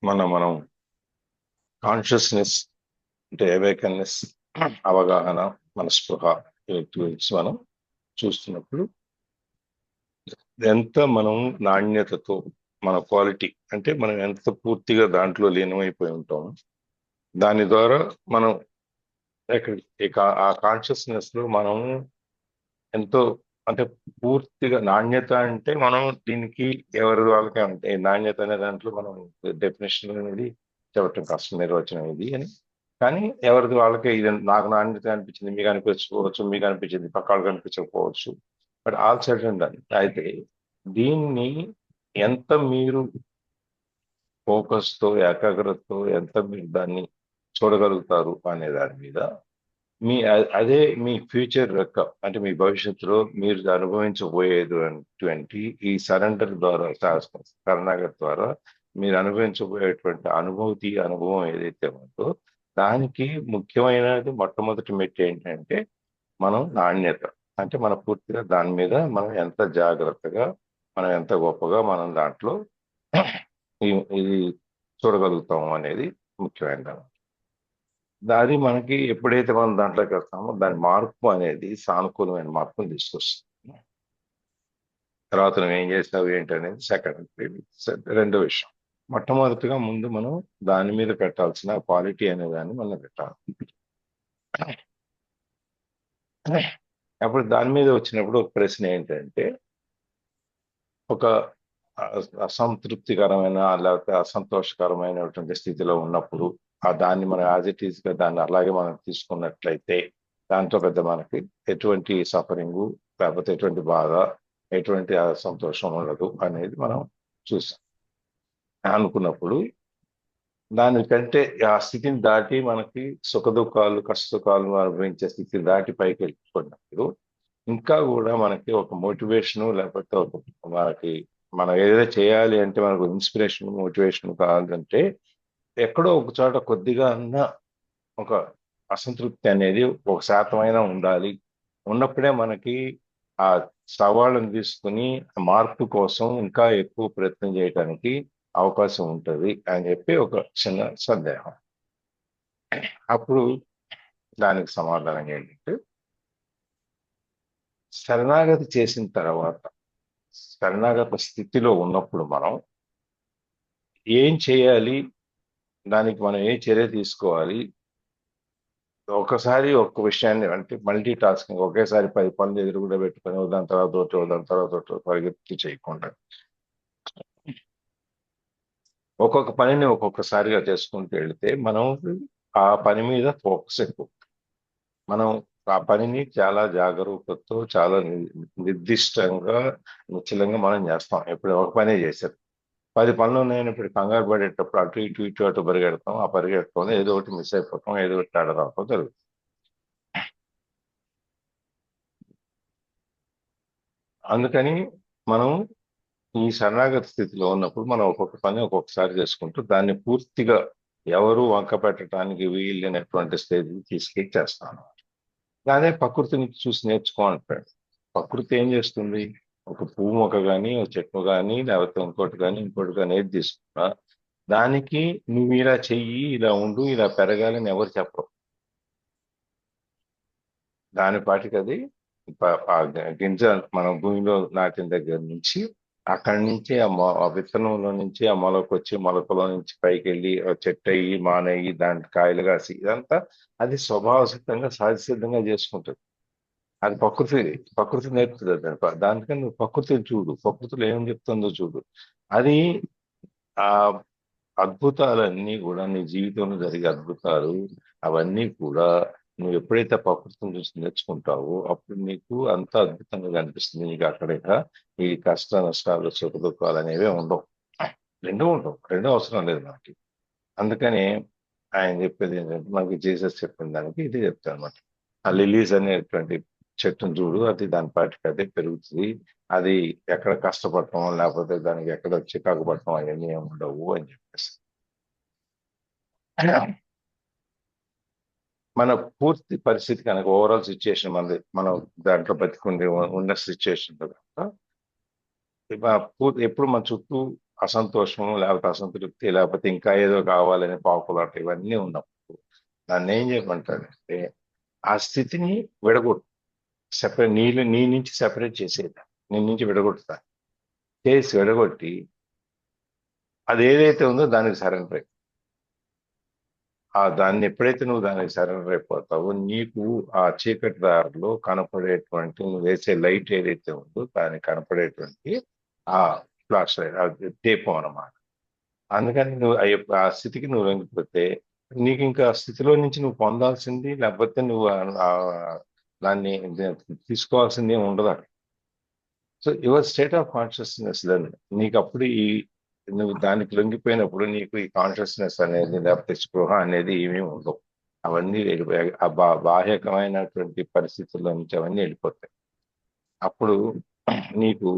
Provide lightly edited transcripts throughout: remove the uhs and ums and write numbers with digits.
మనం కాన్షియస్నెస్ అంటే అవేకన్నెస్, అవగాహన, మన స్పృహ వీటి గురించి మనం చూస్తున్నప్పుడు ఎంత మనం నాణ్యతతో మన క్వాలిటీ అంటే మనం ఎంత పూర్తిగా దాంట్లో లీనమైపోయి ఉంటాం, దాని ద్వారా మనం ఆ కాన్షియస్నెస్ లో మనం ఎంతో అంటే పూర్తిగా నాణ్యత అంటే మనం దీనికి ఎవరి వాళ్ళకే ఉంటాయి. నాణ్యత అనే దాంట్లో మనం డెఫినేషన్ అనేది చెప్పటం కష్టం, నిర్వచనం ఇది అని. కానీ ఎవరిది వాళ్ళకే ఇది నాకు నాణ్యత అనిపించింది, మీకు అనిపించకపోవచ్చు, మీకు అనిపించింది పక్క వాళ్ళకి అనిపించకపోవచ్చు. బట్ ఆల్ సైడ్ ఉండాలి. అయితే దీన్ని ఎంత మీరు ఫోకస్తో ఏకాగ్రతతో ఎంత మీరు దాన్ని చూడగలుగుతారు అనే దాని మీద అదే మీ ఫ్యూచర్ యొక్క అంటే మీ భవిష్యత్తులో మీరు అనుభవించబోయేటువంటి ఈ సరెండర్ ద్వారా, శరణాగతి ద్వారా మీరు అనుభవించబోయేటువంటి అనుభవం ఏదైతే ఉందో దానికి ముఖ్యమైనది మొట్టమొదటి మెట్టు ఏంటంటే మనం నాణ్యత. అంటే మన పూర్తిగా దాని మీద మనం ఎంత జాగ్రత్తగా, మనం ఎంత గొప్పగా మనం దాంట్లో ఇది చూడగలుగుతాము అనేది ముఖ్యమైన. అది మనకి ఎప్పుడైతే మనం దాంట్లోకి వస్తామో దాని మార్పు అనేది సానుకూలమైన మార్పును తీసుకొస్తుంది. తర్వాత నువ్వు ఏం చేస్తావు ఏంటి అనేది రెండో విషయం. మొట్టమొదటిగా ముందు మనం దాని మీద పెట్టాల్సిన క్వాలిటీ అనే దాన్ని మనం పెట్టాలి. అప్పుడు దాని మీద వచ్చినప్పుడు ఒక ప్రశ్న ఏంటంటే, ఒక అసంతృప్తికరమైన లేకపోతే అసంతోషకరమైనటువంటి స్థితిలో ఉన్నప్పుడు దాన్ని మనం యాజ్ ఇట్ ఈస్ గా దాన్ని అలాగే మనం తీసుకున్నట్లయితే దాంట్లో పెద్ద మనకి ఎటువంటి సఫరింగు లేకపోతే ఎటువంటి బాధ, ఎటువంటి అసంతోషం ఉండదు అనేది మనం చూసాం. అనుకున్నప్పుడు దానికంటే ఆ స్థితిని దాటి మనకి సుఖ దుఃఖాలు, కష్ట సుఖాలు అనుభవించే స్థితిని దాటి పైకి వెళ్ళిపోయినప్పుడు ఇంకా కూడా మనకి ఒక మోటివేషను లేకపోతే మనకి మనం ఏదైనా చేయాలి అంటే మనకు ఇన్స్పిరేషన్, మోటివేషన్ కావాలంటే ఎక్కడో ఒక చోట కొద్దిగా అన్న ఒక అసంతృప్తి అనేది ఒక శాతమైనా ఉండాలి. ఉన్నప్పుడే మనకి ఆ సవాళ్ళను తీసుకుని మార్పు కోసం ఇంకా ఎక్కువ ప్రయత్నం చేయడానికి అవకాశం ఉంటుంది అని చెప్పి ఒక చిన్న సందేహం. అప్పుడు దానికి సమాధానం ఏంటంటే, శరణాగతి చేసిన తర్వాత శరణాగత స్థితిలో ఉన్నప్పుడు మనం ఏం చేయాలి, దానికి మనం ఏ చర్య తీసుకోవాలి, ఒకసారి ఒక్క విషయాన్ని అంటే మల్టీ టాస్కింగ్ ఒకేసారి 10 పనులు ఎదురుగుండా పెట్టుకొని దాని తర్వాత దాని తర్వాత పరిగెత్తి చేయకుండా ఒక్కొక్క పనిని ఒక్కొక్కసారిగా చేసుకుంటూ వెళితే మనం ఆ పని మీద ఫోకస్ ఎక్కువ. మనం ఆ పనిని చాలా జాగరూకతతో చాలా నిర్దిష్టంగా నిశ్చలంగా మనం చేస్తాం. ఎప్పుడు ఒక పనే చేశారు 10 పనులు ఉన్నాయని కంగారు పడేటప్పుడు అటు ఇటు ఇటు అటు పరిగెడతాం. ఆ పరిగెడతాం ఏదో ఒకటి మిస్ అయిపోతాం, ఏదో ఒకటి తేడా రావడం జరుగుతుంది. అందుకని మనం ఈ శరణాగతి స్థితిలో ఉన్నప్పుడు మనం ఒక్కొక్క పని ఒక్కొక్కసారి చేసుకుంటూ దాన్ని పూర్తిగా ఎవరు వంక పెట్టడానికి వీలైనటువంటి స్థితికి తీసుకెళ్ళి చేస్తాను. అదే ప్రకృతిని చూసి నేర్చుకోమంటాడు. ప్రకృతి ఏం చేస్తుంది? ఒక పువ్వు మొక్క కానీ, ఒక చెట్టు కానీ, లేకపోతే ఇంకోటి కానీ ఏది తీసుకున్నా దానికి నువ్వు ఇలా చెయ్యి, ఇలా ఉండు, ఇలా పెరగాలని ఎవరు చెప్పరు. దాని పాటికి అది ఆ గింజ మనం భూమిలో నాటిన దగ్గర నుంచి అక్కడి నుంచి ఆ విత్తనంలో నుంచి ఆ మొలకొచ్చి మొలకలో నుంచి పైకి వెళ్ళి చెట్టు అయ్యి మానయ్యి దాంట్లో కాయలు కాసి ఇదంతా అది స్వభావ సిద్ధంగా సహజ సిద్ధంగా చేసుకుంటుంది. అది ప్రకృతి నేర్పుతుంది. దానికని నువ్వు ప్రకృతిని చూడు, ప్రకృతిలో ఏం చెప్తుందో చూడు. అది ఆ అద్భుతాలన్నీ కూడా నీ జీవితంలో జరిగే అద్భుతాలు అవన్నీ కూడా నువ్వు ఎప్పుడైతే ప్రకృతిని చూసి నేర్చుకుంటావో అప్పుడు నీకు అంత అద్భుతంగా కనిపిస్తుంది. నీకు అక్కడ ఈ కష్ట నష్టాలు, సుఖ దుఃఖాలు అనేవి ఉండవు. రెండూ అవసరం లేదు మనకి. అందుకని ఆయన చెప్పేది ఏంటంటే మనకి జీసస్ చెప్పిన దానికి ఇది చెప్తాను అనమాట. ఆ లిలీస్ అనేటువంటి చెట్టును చూడు, అది దాని పాటికి అదే పెరుగుతుంది. అది ఎక్కడ కష్టపడటం లేకపోతే దానికి ఎక్కడ చికాకు పడటం అవన్నీ ఏమి ఉండవు అని చెప్పేసి మన పూర్తి పరిస్థితి కనుక ఓవరాల్ సిచ్యుయేషన్ మనది మనం దాంట్లో బతికుండి ఉన్న సిచ్యుయేషన్ కనుక ఎప్పుడు మన చుట్టూ అసంతోషం, లేకపోతే అసంతృప్తి, లేకపోతే ఇంకా ఏదో కావాలని పాకులాట ఇవన్నీ ఉన్నప్పుడు దాన్ని ఏం చేయమంటాడంటే ఆ స్థితిని విడగొట్టు. సెపరేట్ నీ నుంచి సెపరేట్ చేసేది, నీ నుంచి విడగొట్టుతా, చేసి విడగొట్టి అది ఏదైతే ఉందో దానికి సరెండర్ అయ్యి, దాన్ని ఎప్పుడైతే నువ్వు దానికి సరెండర్ అయిపోతావో నీకు ఆ చీకటి దారిలో కనపడేటువంటి నువ్వు వేసే లైట్ ఏదైతే ఉందో దానికి కనపడేటువంటి ఆ ఫ్లాష్ లైట్, అది దీపం అన్నమాట. అందుకని నువ్వు ఆ స్థితికి నువ్వు లొంగిపోతే నీకు ఇంకా ఆ స్థితిలో నుంచి నువ్వు పొందాల్సింది, లేకపోతే నువ్వు దాన్ని తీసుకోవాల్సింది ఏమి ఉండదు అక్కడ. So your state of consciousness then నీకు అప్పుడు నువ్వు దానికి లొంగిపోయినప్పుడు నీకు ఈ కాన్షియస్నెస్ అనేది, లేకపోతే స్పృహ అనేది ఏమీ ఉండవు. అవన్నీ వెళ్ళిపోయాయి. ఆ బాహ్యకమైనటువంటి పరిస్థితుల్లో నుంచి అవన్నీ వెళ్ళిపోతాయి. అప్పుడు నీకు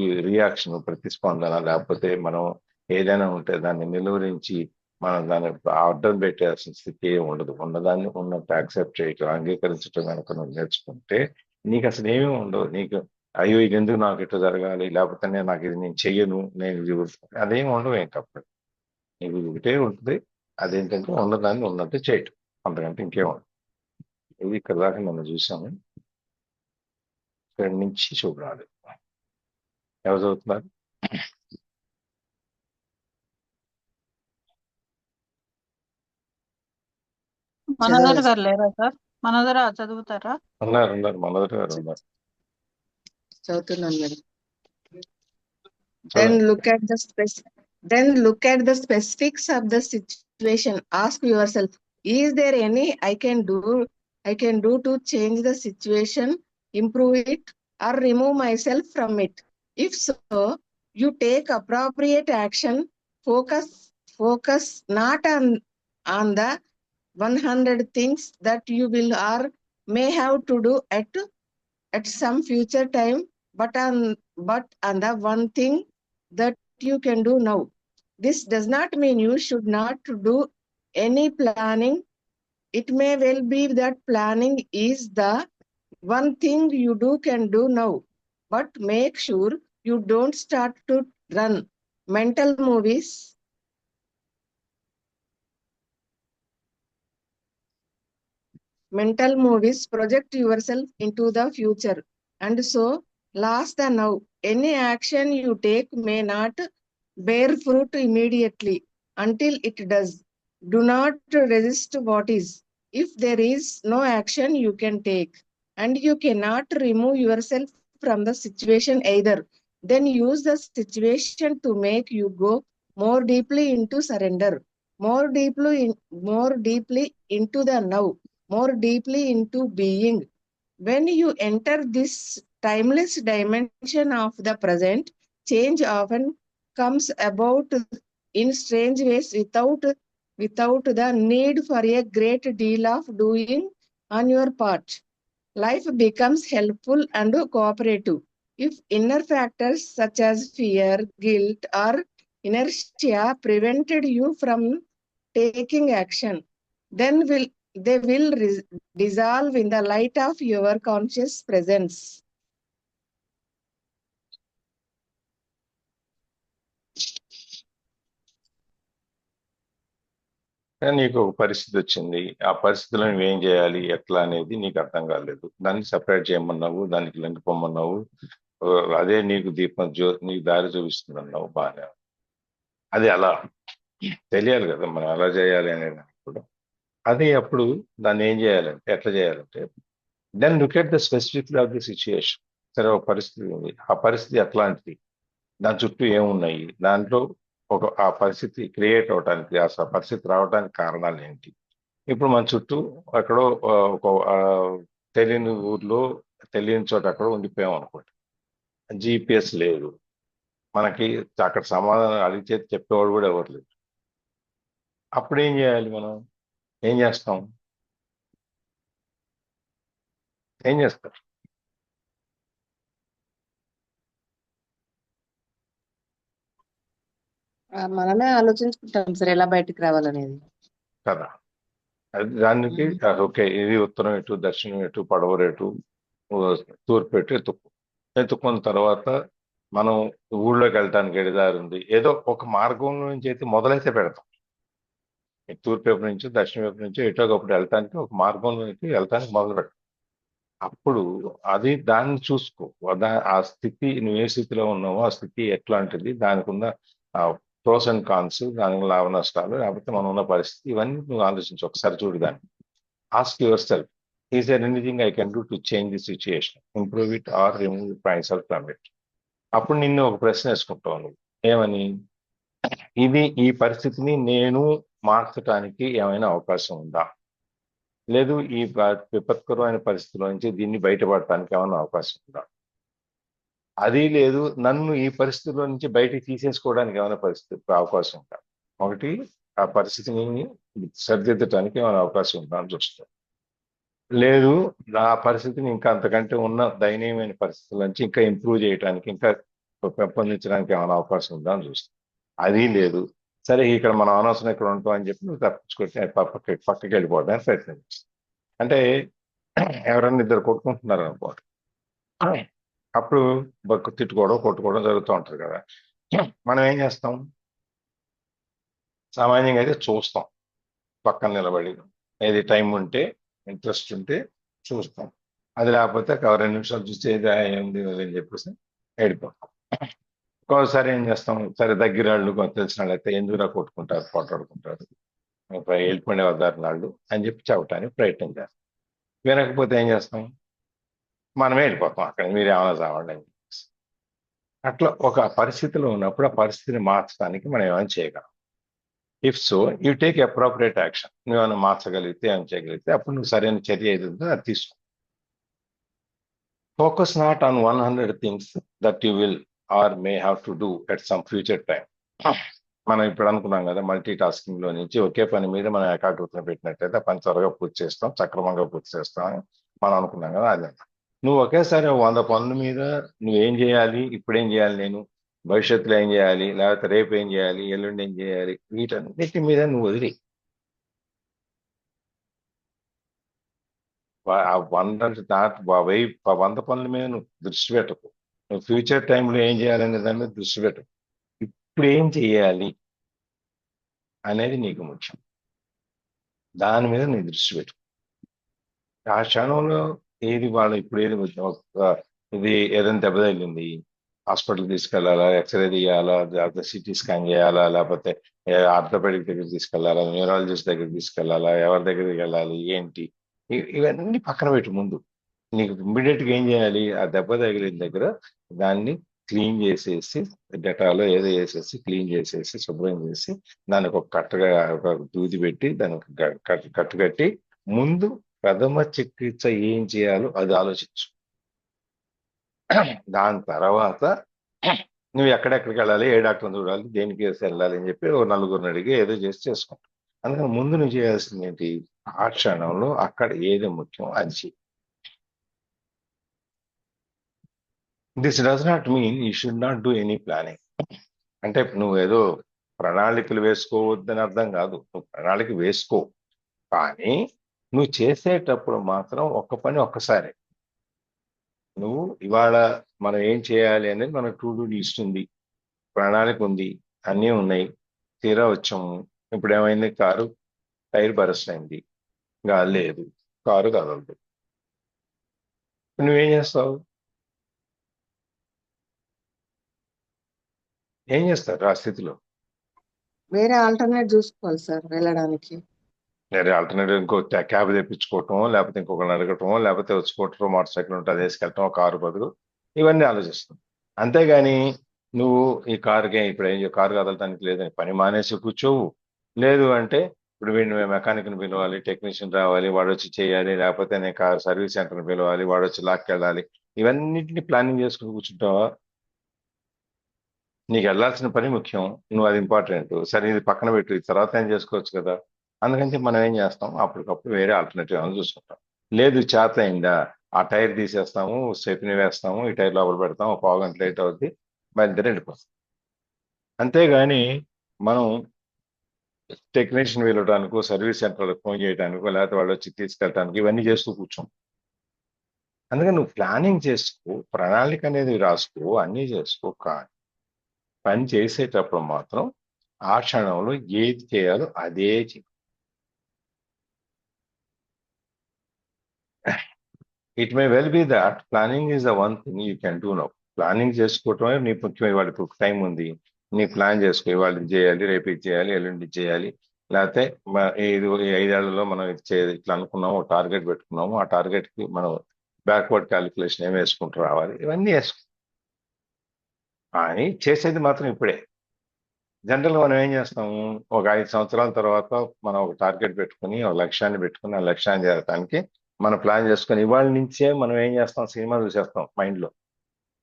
ఈ రియాక్షన్, ప్రతిస్పందన, లేకపోతే మనం ఏదైనా ఉంటే దాన్ని నిలువరించి మనం దాన్ని అడ్డం పెట్టాల్సిన స్థితి ఏమి ఉండదు. ఉన్నదాన్ని ఉన్నట్టు యాక్సెప్ట్ చేయటం, అంగీకరించడం కనుక నువ్వు నేర్చుకుంటే నీకు అసలు ఏమీ ఉండవు. నీకు అయ్యో ఇది ఎందుకు నాకు ఇట్లా జరగాలి, లేకపోతే నేను చెయ్యను, నేను ఇది అదేమి ఉండవు. ఇంకప్పుడు నీకు ఒకటే ఉంటుంది, అదేంటంటే ఉన్నదాన్ని ఉన్నట్టు చేయటం, అంతకంటే ఇంకేం ఉండదు. ఇది ఇక్కడ దాకా మనం చూసాము. ఇక్కడి నుంచి చూడాలి. ఎవరు చదువుతున్నారు? మనోదర్ గారు లేరా సార్? మనోదర చదువుతారా? ఉన్నారు మనోదర్ గారు ఉన్నారు. చదువుతున్నాను మేడం. చదవండి. Then look at the specifics of the situation. Ask yourself, is there any I can do to change the situation, improve it, or remove myself from it? If so, you take appropriate action. Focus not on the 100 things that you will or may have to do at some future time, but on the one thing that you can do now. This does not mean you should not do any planning. It may well be that planning is the one thing you can do now, but make sure you don't start to run mental movies. Project yourself into the future, and so last the now. Any action you take may not bear fruit immediately. Until it does, do not resist what is. If there is no action you can take, and you cannot remove yourself from the situation either, then use the situation to make you go more deeply into surrender, more deeply into the now, more deeply into being. When you enter this timeless dimension of the present, change often comes about in strange ways without the need for a great deal of doing on your part. Life becomes helpful and cooperative if inner factors such as fear, guilt, or inertia prevented you from taking action. Then they will dissolve in the light of your conscious presence. నీకు ఒక పరిస్థితి వచ్చింది, ఆ పరిస్థితిలో నువ్వేం చేయాలి, ఎట్లా అనేది నీకు అర్థం కాలేదు. దాన్ని సపరేట్ చేయమన్నావు, దానికి లొంగిపోమన్నావు. అదే నీకు నీకు దారి చూపిస్తుంది అన్నావు. బాగా అది అలా తెలియాలి కదా మనం ఎలా చేయాలి అనేది కూడా. అది అప్పుడు దాన్ని ఏం చేయాలంటే, ఎట్లా చేయాలంటే, then look at the specific of the situation. సరే, ఒక పరిస్థితి ఉంది, ఆ పరిస్థితి ఎట్లాంటిది, దాని చుట్టూ ఏమున్నాయి, దాంట్లో ఆ పరిస్థితి క్రియేట్ అవడానికి, ఆ పరిస్థితి రావడానికి కారణాలు ఏంటి. ఇప్పుడు మన చుట్టూ ఎక్కడో ఒక తెలియని ఊర్లో తెలియని చోట ఎక్కడో ఉండిపోయాం అనుకోండి, జిపిఎస్ లేదు మనకి, అక్కడ సమాధానం అడిగితే చెప్పేవాడు కూడా ఎవరు లేదు. అప్పుడు ఏం చేయాలి, మనం ఏం చేస్తాం? ఏం చేస్తారు? మనమే ఆలోచించుకుంటాం సార్ ఎలా బయటికి రావాలనేది కదా. దానికి ఓకే, ఇది ఉత్తరం ఎటు, దక్షిణం ఎటు, పడవరు ఎటు, తూర్పు ఎటు ఎత్తుక్కున్న తర్వాత మనం ఊళ్ళోకి వెళ్ళటానికి ఎడదారి ఉంది, ఏదో ఒక మార్గం నుంచి అయితే మొదలైతే పెడతాం. తూర్పు వైపు నుంచి దక్షిణ వైపు నుంచి ఎటో ఒకప్పుడు వెళ్ళటానికి ఒక మార్గంలోకి వెళ్ళటానికి మొదలు పెడతాం. అప్పుడు అది దాన్ని చూసుకో, ఆ స్థితి నువ్వు ఏ స్థితిలో ఉన్నావో ఆ స్థితి ఎట్లాంటిది, దానికి ఉన్న ప్రోస్ అండ్ కాన్స్, దానికి లాభ నష్టాలు, లేకపోతే మనం ఉన్న పరిస్థితి, ఇవన్నీ నువ్వు ఆలోచించు, ఒకసారి చూడు దాన్ని. Ask yourself, is there anything I can do to change the situation, improve it or remove myself from it. అప్పుడు నిన్ను ఒక ప్రశ్న వేసుకుంటావు నువ్వు, ఏమని, ఈ పరిస్థితిని నేను మార్చడానికి ఏమైనా అవకాశం ఉందా, లేదు ఈ విపత్కరమైన పరిస్థితిలో నుంచి దీన్ని బయటపడటానికి ఏమైనా అవకాశం ఉందా, అది లేదు నన్ను ఈ పరిస్థితిలో నుంచి బయటికి తీసేసుకోవడానికి ఏమైనా అవకాశం ఉందా. ఒకటి, ఆ పరిస్థితిని సరిదిద్దటానికి ఏమైనా అవకాశం ఉందా అని చూస్తాం. లేదు, ఆ పరిస్థితిని ఇంకా అంతకంటే ఉన్న దయనీయమైన పరిస్థితుల నుంచి ఇంకా ఇంప్రూవ్ చేయడానికి, ఇంకా పెంపొందించడానికి ఏమైనా అవకాశం ఉందా అని చూస్తాం. అది లేదు, సరే ఇక్కడ మనం అనవసరం ఇక్కడ ఉంటాం అని చెప్పి నువ్వు తప్పించుకొచ్చి పక్కకి వెళ్ళిపోవడానికి ప్రయత్నం చేస్తాం. అంటే ఎవరన్నా ఇద్దరు కొట్టుకుంటున్నారు అనుకోండి, అప్పుడు తిట్టుకోవడం కొట్టుకోవడం జరుగుతూ ఉంటారు కదా. మనం ఏం చేస్తాం, సామాన్యంగా అయితే చూస్తాం, పక్కన నిలబడి, ఏది టైం ఉంటే ఇంట్రెస్ట్ ఉంటే చూస్తాం, అది లేకపోతే ఒక 2 నిమిషాలు చూస్తే ఏది ఏంది అని చెప్పేసి ఏడిపోతాం. ఒక్కోసారి ఏం చేస్తాం, సరే దగ్గర వాళ్ళు తెలిసిన వాళ్ళు అయితే ఎందుకురా కొట్టుకుంటారు పోట్లాడుకుంటారు, వెళ్ళిపోయిన వద్దారు వాళ్ళు అని చెప్పి చెప్పడానికి ప్రయత్నం చేస్తాం. వినకపోతే ఏం చేస్తాం, మనమే వెళ్ళిపోతాం, అక్కడ మీరు ఏమైనా చావండి అని చెప్పేసి. అట్లా ఒక పరిస్థితిలో ఉన్నప్పుడు ఆ పరిస్థితిని మార్చడానికి మనం ఏమైనా చేయగలం. If so you take appropriate action. నువ్వు ఏమైనా మార్చగలిగితే, ఏమైనా చేయగలిగితే అప్పుడు నువ్వు సరైన చర్య ఏది ఉందో అది తీసుకో. Focus not on 100 things that you will or may have to do at some future time. మనం ఇప్పుడు అనుకున్నాం కదా, మల్టీ టాస్కింగ్ లో నుంచి ఒకే పని మీద మనం ఏకాగ్రతను పెట్టినట్టయితే పని త్వరగా పూర్తి చేస్తాం, సక్రమంగా పూర్తి చేస్తాం అని మనం అనుకున్నాం కదా. అదే నువ్వు ఒకేసారి 100 పనుల మీద నువ్వేం చేయాలి, ఇప్పుడేం చేయాలి, నేను భవిష్యత్తులో ఏం చేయాలి, లేకపోతే రేపు ఏం చేయాలి, ఎల్లుండి ఏం చేయాలి, వీటన్నిటి మీద నువ్వు వదిలి 100 పనుల మీద నువ్వు దృష్టి పెట్టకు. నువ్వు ఫ్యూచర్ టైంలో ఏం చేయాలనే దాని మీద దృష్టి పెట్టకు. ఇప్పుడు ఏం చేయాలి అనేది నీకు ముఖ్యం, దాని మీద నీ దృష్టి పెట్టు. ఆ క్షణంలో ఏది వాళ్ళు ఇప్పుడు ఏది ఇది ఏదైనా దెబ్బ తగిలింది, హాస్పిటల్ తీసుకెళ్లాలా, ఎక్స్రే తీయాలా, లేకపోతే సిటీ స్కాన్ చేయాలా, లేకపోతే ఆర్థోపెడిక్ దగ్గర తీసుకెళ్లాలా, న్యూరాలజిస్ట్ దగ్గర తీసుకెళ్లాలా, ఎవరి దగ్గరికి వెళ్ళాలి, ఏంటి, ఇవన్నీ పక్కన పెట్టు. ముందు నీకు ఇమ్మీడియట్ గా ఏం చేయాలి, ఆ దెబ్బ తగిలిన దగ్గర దాన్ని క్లీన్ చేసేసి, డెటాలో ఏదో వేసేసి క్లీన్ చేసేసి శుభ్రం చేసి దానికి ఒక కట్టగా ఒక దూది పెట్టి దానికి కట్టుకట్టి ముందు ప్రథమ చికిత్స ఏం చేయాలో అది ఆలోచించు. దాని తర్వాత నువ్వు ఎక్కడెక్కడికి వెళ్ళాలి, ఏ డాక్టర్ని చూడాలి, దేనికి వేసి వెళ్ళాలి అని చెప్పి ఓ నలుగురిని అడిగి ఏదో చేసి చేసుకుంటాం. అందుకని ముందు నువ్వు చేయాల్సింది ఏంటి, ఆ క్షణంలో అక్కడ ఏది ముఖ్యం అది చెయ్యి. This does not mean you should not do any planning. అంటే నువ్వు ఏదో ప్రణాళికలు వేసుకోవద్దని అర్థం కాదు, నువ్వు ప్రణాళిక వేసుకో, కానీ నువ్వు చేసేటప్పుడు మాత్రం ఒక్క పని ఒక్కసారి. నువ్వు ఇవాళ మనం ఏం చేయాలి అనేది మనకు టు డూ లిస్ట్ ఉంది, ప్రణాళిక ఉంది, అన్నీ ఉన్నాయి, తీరా వచ్చాము. ఇప్పుడు ఏమైంది, కారు టైర్ బరస్ట్ అయింది, గాలి లేదు, కారు కదలదు. నువ్వేం చేస్తావు, ఏం చేస్తారు ఆ స్థితిలో? వేరే ఆల్టర్నేట్ చూసుకోవాలి సార్ వెళ్ళడానికి. వేరే ఆల్టర్నేటివ్ ఇంకో క్యాబ్ తెప్పించుకోవటం, లేకపోతే ఇంకొకరిని అడగటం, లేకపోతే స్కూటర్ మోటార్ సైకిల్ ఉంటే అది వేసుకెళ్ళటం, కారు బదులు, ఇవన్నీ ఆలోచిస్తాం. అంతేగాని నువ్వు ఈ కారుకి ఇప్పుడు ఏం కారు కదలటానికి లేదని పని మానేసి కూర్చోవు. లేదు అంటే ఇప్పుడు వీడిని మెకానిక్ని పిలవాలి, టెక్నీషియన్ రావాలి, వాడు వచ్చి చేయాలి, లేకపోతే నేను కార్ సర్వీస్ సెంటర్ని పిలవాలి, వాడు వచ్చి లాక్కెళ్ళాలి, ఇవన్నిటిని ప్లానింగ్ చేసుకుని కూర్చుంటావా? నీకు వెళ్ళాల్సిన పని ముఖ్యం, నువ్వు అది ఇంపార్టెంట్, సరే ఇది పక్కన పెట్టు, ఇది తర్వాత ఏం చేసుకోవచ్చు కదా. అందుకని మనం ఏం చేస్తాం, అప్పటికప్పుడు వేరే ఆల్టర్నేటివ్ అని చూసుకుంటాం. లేదు చేత అయిందా, ఆ టైర్ తీసేస్తాము, స్టెప్ని వేస్తాము, ఈ టైర్ లోపల పెడతాము, ఒక పావు గంట లేట్ అవుద్ది, బయలుదేరి వెళ్ళిపోతాం. అంతేగాని మనం టెక్నీషియన్ వెళ్ళడానికో, సర్వీస్ సెంటర్లకు ఫోన్ చేయడానికో, లేకపోతే వాళ్ళు వచ్చి తీసుకెళ్ళడానికి ఇవన్నీ చేస్తూ కూర్చోం. అందుకని నువ్వు ప్లానింగ్ చేసుకో, ప్రణాళిక అనేది రాసుకో, అన్నీ చేసుకో. కానీ పని చేసేటప్పుడు మాత్రం ఆ క్షణంలో ఏది చేయాలో అదే చెయ్యి. It may well be that planning is the one thing you can do now. Planning చేసుకోవటమే నీ ముఖ్యం. ఇవాళ ఇప్పుడు టైం ఉంది, నీ ప్లాన్ చేసుకో. ఇవాళ ఇది చేయాలి, రేపు ఇది చేయాలి, ఎల్లుండి ఇది చేయాలి. లేకపోతే ఇది ఈ 5 ఏళ్లలో మనం ఇది చేయాలి, ఇట్లా అనుకున్నాము, ఒక టార్గెట్ పెట్టుకున్నాము. ఆ టార్గెట్ కి మనం బ్యాక్వర్డ్ క్యాలిక్యులేషన్ ఏమి వేసుకుంటూ రావాలి, ఇవన్నీ వేసుకో. కానీ చేసేది మాత్రం ఇప్పుడే. జనరల్గా మనం ఏం చేస్తాము, ఒక 5 సంవత్సరాల తర్వాత మనం ఒక టార్గెట్ పెట్టుకుని, ఒక లక్ష్యాన్ని పెట్టుకుని, ఆ లక్ష్యాన్ని చేరడానికి మనం ప్లాన్ చేసుకుని ఇవాళ నుంచే మనం ఏం చేస్తాం, సినిమా చూసేస్తాం మైండ్లో.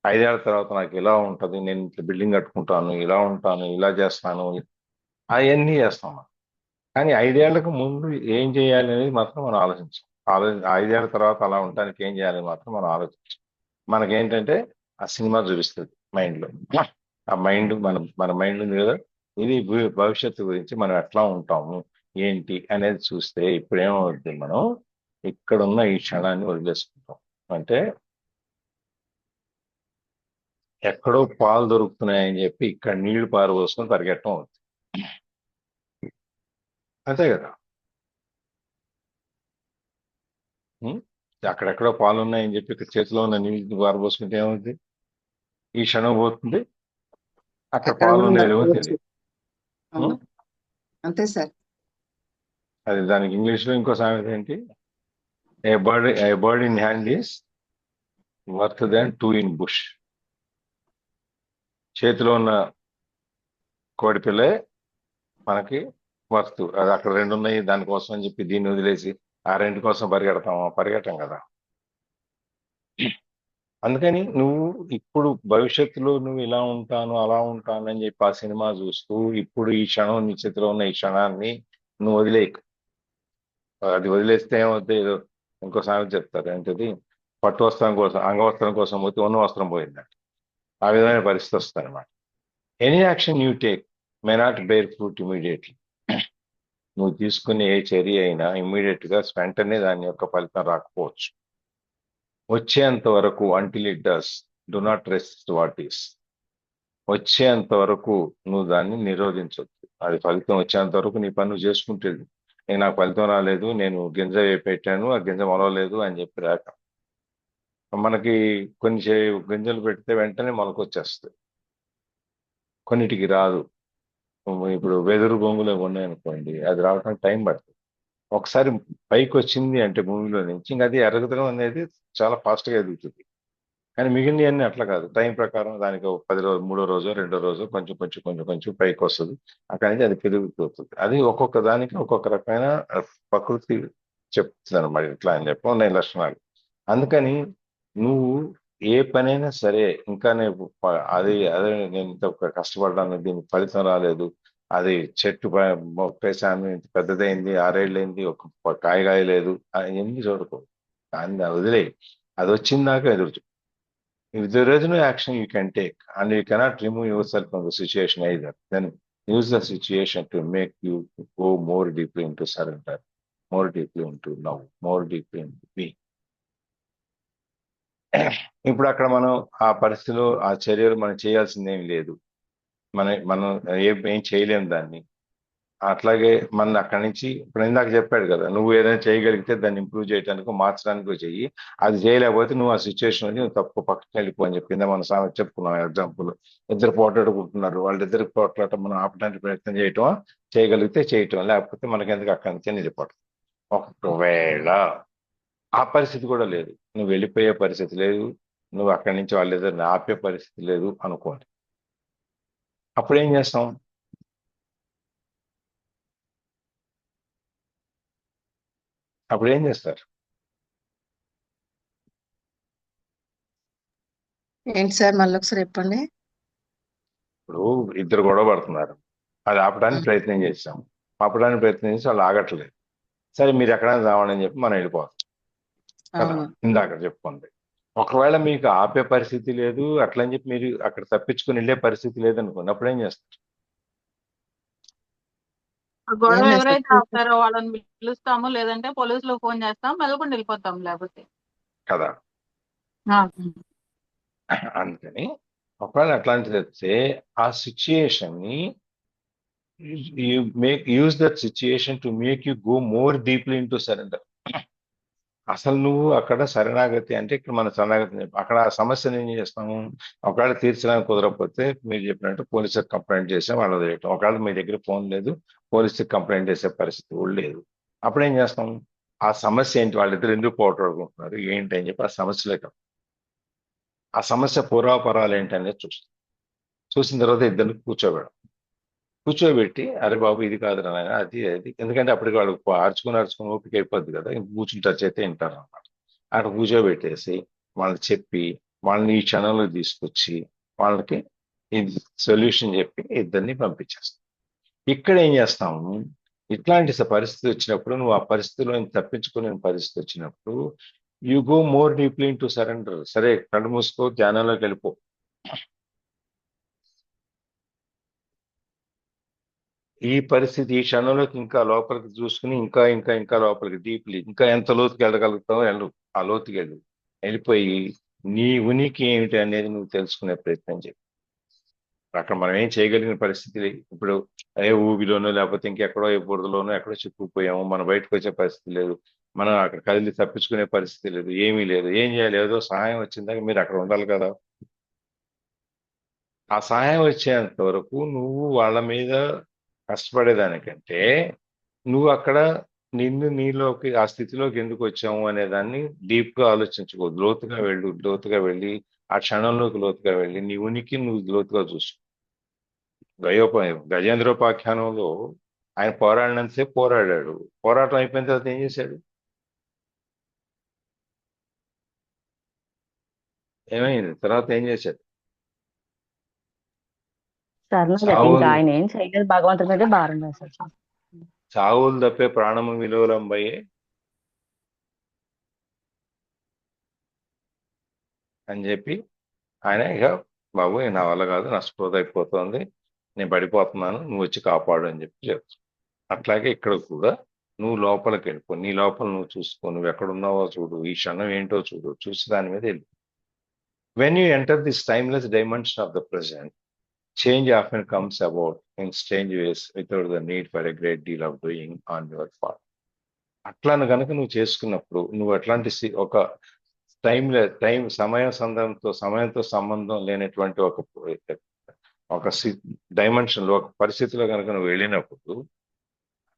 5 ఏళ్ల తర్వాత నాకు ఇలా ఉంటుంది, నేను ఇట్లా బిల్డింగ్ కట్టుకుంటాను, ఇలా ఉంటాను, ఇలా చేస్తాను, అవన్నీ చేస్తాం మనం. కానీ 5 ఏళ్లకు ముందు ఏం చేయాలి అనేది మాత్రం మనం ఆలోచించాం. 5 ఏళ్ల తర్వాత అలా ఉండడానికి ఏం చేయాలని మాత్రం మనం ఆలోచించాం. మనకేంటంటే ఆ సినిమా చూపిస్తుంది మైండ్లో. ఆ మైండ్ మన మైండ్ ఉంది కదా, ఇది భవిష్యత్తు గురించి మనం ఎట్లా ఉంటాము ఏంటి అనేది చూస్తే ఇప్పుడు ఏమవుతుంది, మనం ఇక్కడున్న ఈ క్షణాన్ని వదిలేసుకుంటాం. అంటే ఎక్కడో పాలు దొరుకుతున్నాయని చెప్పి ఇక్కడ నీళ్లు పారబోసుకొని పరిగెట్టడం అవుతుంది. అంతే కదా. ఉం? అక్కడెక్కడో పాలు ఉన్నాయని చెప్పి ఇక్కడ చేతిలో ఉన్న నీళ్లు పారబోసుకుంటే ఏమవుతుంది, ఈ క్షణం పోతుంది, అక్కడ అక్కడ పాలు ఉందా ఉన్నాయో కోర్సు? తెలియదు. ఉం? అవును, అంతే సార్. అది దానికి ఇంగ్లీష్లో ఇంకో సామెత ఏంటి, ఏ bird in hand is worth than 2 in bush. చేతిలో ఉన్న కోడి పిల్లే మనకి వర్త్. అది అక్కడ 2 ఉన్నాయి దానికోసం అని చెప్పి దీన్ని వదిలేసి ఆ 2 కోసం పరిగెట్టం కదా. అందుకని నువ్వు ఇప్పుడు భవిష్యత్తులో నువ్వు ఇలా ఉంటాను అలా ఉంటాను అని చెప్పి ఆ సినిమా చూస్తూ ఇప్పుడు ఈ క్షణం నీ చేతిలో ఉన్న ఈ క్షణాన్ని నువ్వు వదిలేయకు. అది వదిలేస్తే ఏమవుతుంది, ఏదో ఇంకో సామెత చెప్తారు ఏంటది, పట్టు వస్త్రం కోసం అంగవస్త్రం కోసం పోతే ఉన్న వస్త్రం పోయిందంట. ఆ విధమైన పరిస్థితి వస్తుంది అనమాట. Any action you take may not bear fruit immediately. నువ్వు తీసుకునే ఏ చర్య అయినా ఇమ్మీడియట్ గా వెంటనే దాని యొక్క ఫలితం రాకపోవచ్చు. వచ్చేంత వరకు until it does do not resist what is. వచ్చేంత వరకు నువ్వు దాన్ని నిరోధించొద్దు. అది ఫలితం వచ్చేంత వరకు నీ పని నువ్వు చేసుకుంటుంది. నాకు ఫలితం రాలేదు, నేను గింజ పెట్టాను, ఆ గింజ మొలవలేదు అని చెప్పి రాక, మనకి కొన్ని గింజలు పెడితే వెంటనే మొలకొచ్చేస్తుంది, కొన్నిటికి రాదు. ఇప్పుడు వెదురు బొంగులు ఉన్నాయనుకోండి, అది రావడానికి టైం పడుతుంది. ఒకసారి పైకి వచ్చింది అంటే భూమిలో నుంచి ఇంకా అది ఎరగదడం అనేది చాలా ఫాస్ట్ గా ఎదుగుతుంది. కానీ మిగిలినవన్నీ అట్లా కాదు, టైం ప్రకారం దానికి 10 రోజు, 3వ రోజు 2వ రోజు కొంచెం కొంచెం కొంచెం కొంచెం పైకి వస్తుంది. అక్కడి నుంచి అది పెరుగుతుంది. అది ఒక్కొక్క దానికి ఒక్కొక్క రకమైన ప్రకృతి చెప్తుంది అనమాట, ఇట్లా అని చెప్పి ఉన్నాయి లక్షణాలు. అందుకని నువ్వు ఏ పనైనా సరే, ఇంకా నేను అదే నేను ఇంత కష్టపడ్డాను, దీనికి ఫలితం రాలేదు, అది చెట్టు మొక్కేసాను, ఇంత పెద్దదైంది, 6 ఏళ్ళైంది, ఒక కాయ కాయలేదు, ఎన్ని చూడకు. దాన్ని వదిలే, అది వచ్చిందాక ఎదురు చూడు. If there is no action you can take and you cannot remove yourself from the situation either, then use the situation to make you go more deeply into surrender, more deeply into love, more deeply into being. ఇప్పుడు అక్కడ మనం ఆ పరిస్థితిలో ఆ చర్యలు మనం చేయాల్సింది ఏమి లేదు. మనం ఏం చేయలేము దాన్ని. అట్లాగే మన అక్కడి నుంచి ఇప్పుడు ఇందాక చెప్పాడు కదా, నువ్వు ఏదైనా చేయగలిగితే దాన్ని ఇంప్రూవ్ చేయడానికి మార్చడానికి చెయ్యి. అది చేయలేకపోతే నువ్వు ఆ సిచ్యువేషన్ నుంచి నువ్వు తప్పు పక్కకి వెళ్ళిపో అని చెప్పింది. మనం చెప్పుకున్నాం ఎగ్జాంపుల్, ఇద్దరు పోట్లాడుకుంటున్నారు, వాళ్ళిద్దరికి పోట్లాట మనం ఆపడానికి ప్రయత్నం చేయగలిగితే చేయటం, లేకపోతే మనకెందుకు అక్కడి నుంచి వెళ్ళిపోవటం. ఒకవేళ ఆ పరిస్థితి కూడా లేదు, నువ్వు వెళ్ళిపోయే పరిస్థితి లేదు, నువ్వు అక్కడి నుంచి వాళ్ళిద్దరిని ఆపే పరిస్థితి లేదు అనుకోండి, అప్పుడు ఏం చేస్తాం? అప్పుడు ఏం చేస్తారు? ఏంటి సార్, మళ్ళీ ఒకసారి చెప్పండి. ఇప్పుడు ఇద్దరు గొడవ పడుతున్నారు, అది ఆపడానికి ప్రయత్నం చేస్తాం, ఆపడానికి ప్రయత్నం చేసి వాళ్ళు ఆగట్లేదు. సరే మీరు ఎక్కడైనా రావండి అని చెప్పి మనం వెళ్ళిపోతాం కదా, అవును. ఇందాక చెప్పుకుంది. ఒకవేళ మీకు ఆపే పరిస్థితి లేదు, అట్లని చెప్పి మీరు అక్కడ తప్పించుకుని వెళ్ళే పరిస్థితి లేదనుకోండి, అప్పుడు ఏం చేస్తారు? ఆ గొడవ ఏం లేదు ఎవరైతే సార్. ఆపుతారో వాళ్ళని పిలుస్తాము, లేదంటే పోలీసులకు ఫోన్ చేస్తాం, మెదలకుండా వెళ్ళిపోతాం లేకపోతే. కదా. ఆ, అందుకని ఒకవేళ అట్లాంటిది వస్తే ఆ సిచ్యుయేషన్ ని you make use that situation to make you go more deeply in to surrender. అసలు నువ్వు అక్కడ శరణాగతి అంటే ఇక్కడ మన శరణాగతి అక్కడ ఆ సమస్యను ఏం చేస్తాము? ఒకవేళ తీర్చడానికి కుదరకపోతే మీరు చెప్పినట్టు పోలీసులకు కంప్లైంట్ చేసాం వాళ్ళు వదిలేయటం. ఒకవేళ మీ దగ్గర ఫోన్ లేదు, పోలీసుకి కంప్లైంట్ చేసే పరిస్థితి కూడా లేదు. అప్పుడు ఏం చేస్తాం? ఆ సమస్య ఏంటి, వాళ్ళిద్దరు ఎందుకు పోటాడుకుంటున్నారు ఏంటి అని చెప్పి ఆ సమస్యలే కాదు, ఆ సమస్య పూర్వాపరాలు ఏంటి అనేది చూస్తాం. చూసిన తర్వాత ఇద్దరిని కూర్చోబెట్టి అరే బాబు ఇది కాదు నాయన అది అది, ఎందుకంటే అప్పటికి వాళ్ళు ఆర్చుకుని ఓపిక అయిపోద్ది కదా, ఇంక కూర్చుంటారు చేస్తే వింటారు అనమాట. అక్కడ కూర్చోబెట్టేసి వాళ్ళకి చెప్పి వాళ్ళని ఈ క్షణంలో తీసుకొచ్చి వాళ్ళకి ఇది సొల్యూషన్ చెప్పి ఇద్దరిని పంపించేస్తాం. ఇక్కడ ఏం చేస్తాము? ఇట్లాంటి పరిస్థితి వచ్చినప్పుడు నువ్వు ఆ పరిస్థితిలో తప్పించుకునే పరిస్థితి వచ్చినప్పుడు you go more deeply in to surrender. సరే కళ్ళు మూసుకో, ధ్యానంలోకి వెళ్ళిపో. ఈ పరిస్థితి ఈ క్షణంలోకి ఇంకా లోపలికి చూసుకుని ఇంకా ఇంకా ఇంకా లోపలికి డీప్లీ ఇంకా ఎంత లోతుకి వెళ్ళగలుగుతావో వెళ్ళు. ఆ లోతుకి వెళ్ళిపోయి నీ ఉనికి ఏమిటి అనేది నువ్వు తెలుసుకునే ప్రయత్నం చేయి. అక్కడ మనం ఏం చేయగలిగిన పరిస్థితి ఇప్పుడు ఏ ఊబిలోనో లేకపోతే ఇంకెక్కడో ఏ బురదలోనో ఎక్కడో చిక్కుకుపోయాము, మనం బయటకు వచ్చే పరిస్థితి లేదు, మనం అక్కడ కదిలి తప్పించుకునే పరిస్థితి లేదు, ఏమీ లేదు. ఏం చేయాలి? ఏదో సహాయం వచ్చిందాక మీరు అక్కడ ఉండాలి కదా. ఆ సహాయం వచ్చేంత వరకు నువ్వు వాళ్ళ మీద కష్టపడేదానికంటే నువ్వు అక్కడ నిన్ను నీలోకి ఆ స్థితిలోకి ఎందుకు వచ్చాము అనే దాన్ని డీప్ గా ఆలోచించుకో. లోతుగా వెళ్ళి ఆ క్షణంలోకి లోతుగా వెళ్ళి నీ ఉనికి నువ్వు లోతుగా చూసుకో. గజేంద్రోపాఖ్యానంలో ఆయన పోరాడినంతసేపు పోరాడాడు. పోరాటం అయిపోయిన తర్వాత ఏం చేశాడు? ఏమైంది తర్వాత ఏం చేశాడు? శరణాగతి. ఇంకా చావులు ఆయన ఏం చేయలేదు, భగవంతుడి మీదే భారం వేశారు సార్. చావులు తప్పే ప్రాణము విలువలంబయ్యే అని చెప్పి ఆయన ఇక బాబు నా వల్ల కాదు, నా స్పృహ అయిపోతుంది, నేను పడిపోతున్నాను, నువ్వు వచ్చి కాపాడు అని చెప్పి చెప్తాను. అట్లాగే ఇక్కడ కూడా నువ్వు లోపలికి వెళ్ళిపో, నీ లోపల నువ్వు చూసుకో, నువ్వు ఎక్కడున్నావో చూడు, ఈ క్షణం ఏంటో చూడు, చూసి దాని మీద వెళ్ళి when you enter this timeless dimension of the present, change often comes about in strange ways without the need for a great deal of doing on your part. అట్లాను కనుక నువ్వు చేసుకున్నప్పుడు నువ్వు అట్లాంటి ఒక సమయంతో సంబంధం లేనటువంటి ఒక డైమెన్షన్ లో ఒక పరిస్థితిలో కనుక నువ్వు వెళ్ళినప్పుడు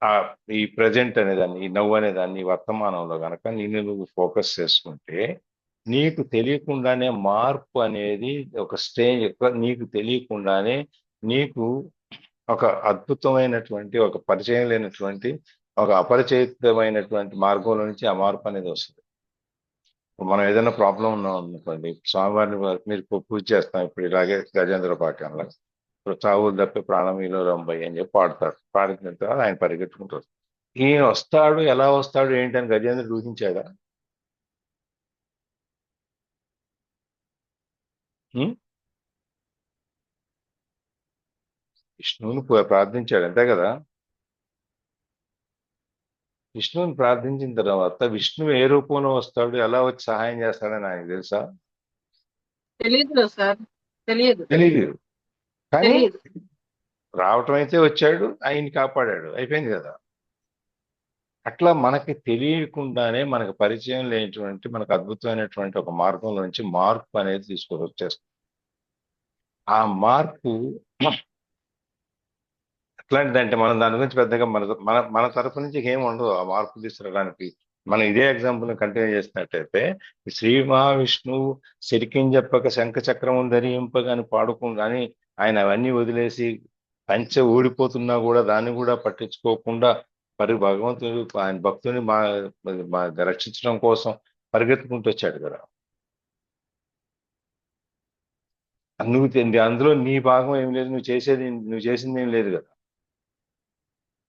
ఆ ఈ ప్రజెంట్ అనేదాన్ని, ఈ నవ్వు అనేదాన్ని, వర్తమానంలో కనుక నిన్ను నువ్వు ఫోకస్ చేసుకుంటే నీకు తెలియకుండానే మార్పు అనేది ఒక స్టేజ్, నీకు తెలియకుండానే నీకు ఒక అద్భుతమైనటువంటి ఒక పరిచయం లేనటువంటి ఒక అపరిచితమైనటువంటి మార్గంలో నుంచి ఆ మార్పు అనేది వస్తుంది. మనం ఏదైనా ప్రాబ్లం ఉన్నాం అనుకోండి, స్వామివారిని మీరు పూజ చేస్తాం ఇప్పుడు ఇలాగే గజేంద్ర పాఠంలో ఇప్పుడు చావులు తప్పి ప్రాణం మీలో రంబయ్య అని చెప్పి పాడతాడు. పాడిన తర్వాత ఆయన పరిగెత్తుకుంటారు. ఈయన వస్తాడు, ఎలా వస్తాడు ఏంటని గజేంద్రుడు ఊహించాడా? విష్ణువుని ప్రార్థించాడు అంతే కదా. విష్ణువుని ప్రార్థించిన తర్వాత విష్ణువు ఏ రూపంలో వస్తాడు, ఎలా వచ్చి సహాయం చేస్తాడని ఆయనకు తెలుసా? తెలియదు సార్, తెలియదు. కానీ తెలియదు. రావటం అయితే వచ్చాడు, ఆయన్ని కాపాడాడు, అయిపోయింది కదా. అట్లా మనకి తెలియకుండానే మనకు పరిచయం లేనటువంటి మనకు అద్భుతమైనటువంటి ఒక మార్గంలో నుంచి మార్పు అనేది వచ్చేస్తుంది. ఆ మార్పు ఎట్లాంటిదంటే మనం దాని గురించి పెద్దగా మన తరపు నుంచి ఏమి ఉండదు ఆ మార్పు తీసుకురావడానికి. మనం ఇదే ఎగ్జాంపుల్ కంటిన్యూ చేసినట్టయితే శ్రీ మహావిష్ణువు చెప్పక శంఖ చక్రం ధరింపగా అని పాడుకుండాని ఆయన అవన్నీ వదిలేసి పంచె ఊడిపోతున్నా కూడా దాన్ని కూడా పట్టించుకోకుండా భగవంతుడు ఆయన భక్తుని రక్షించడం కోసం పరిగెత్తుకుంటూ వచ్చాడు కదా. అందులో నీ భాగం ఏం లేదు, నువ్వు చేసింది ఏం లేదు కదా.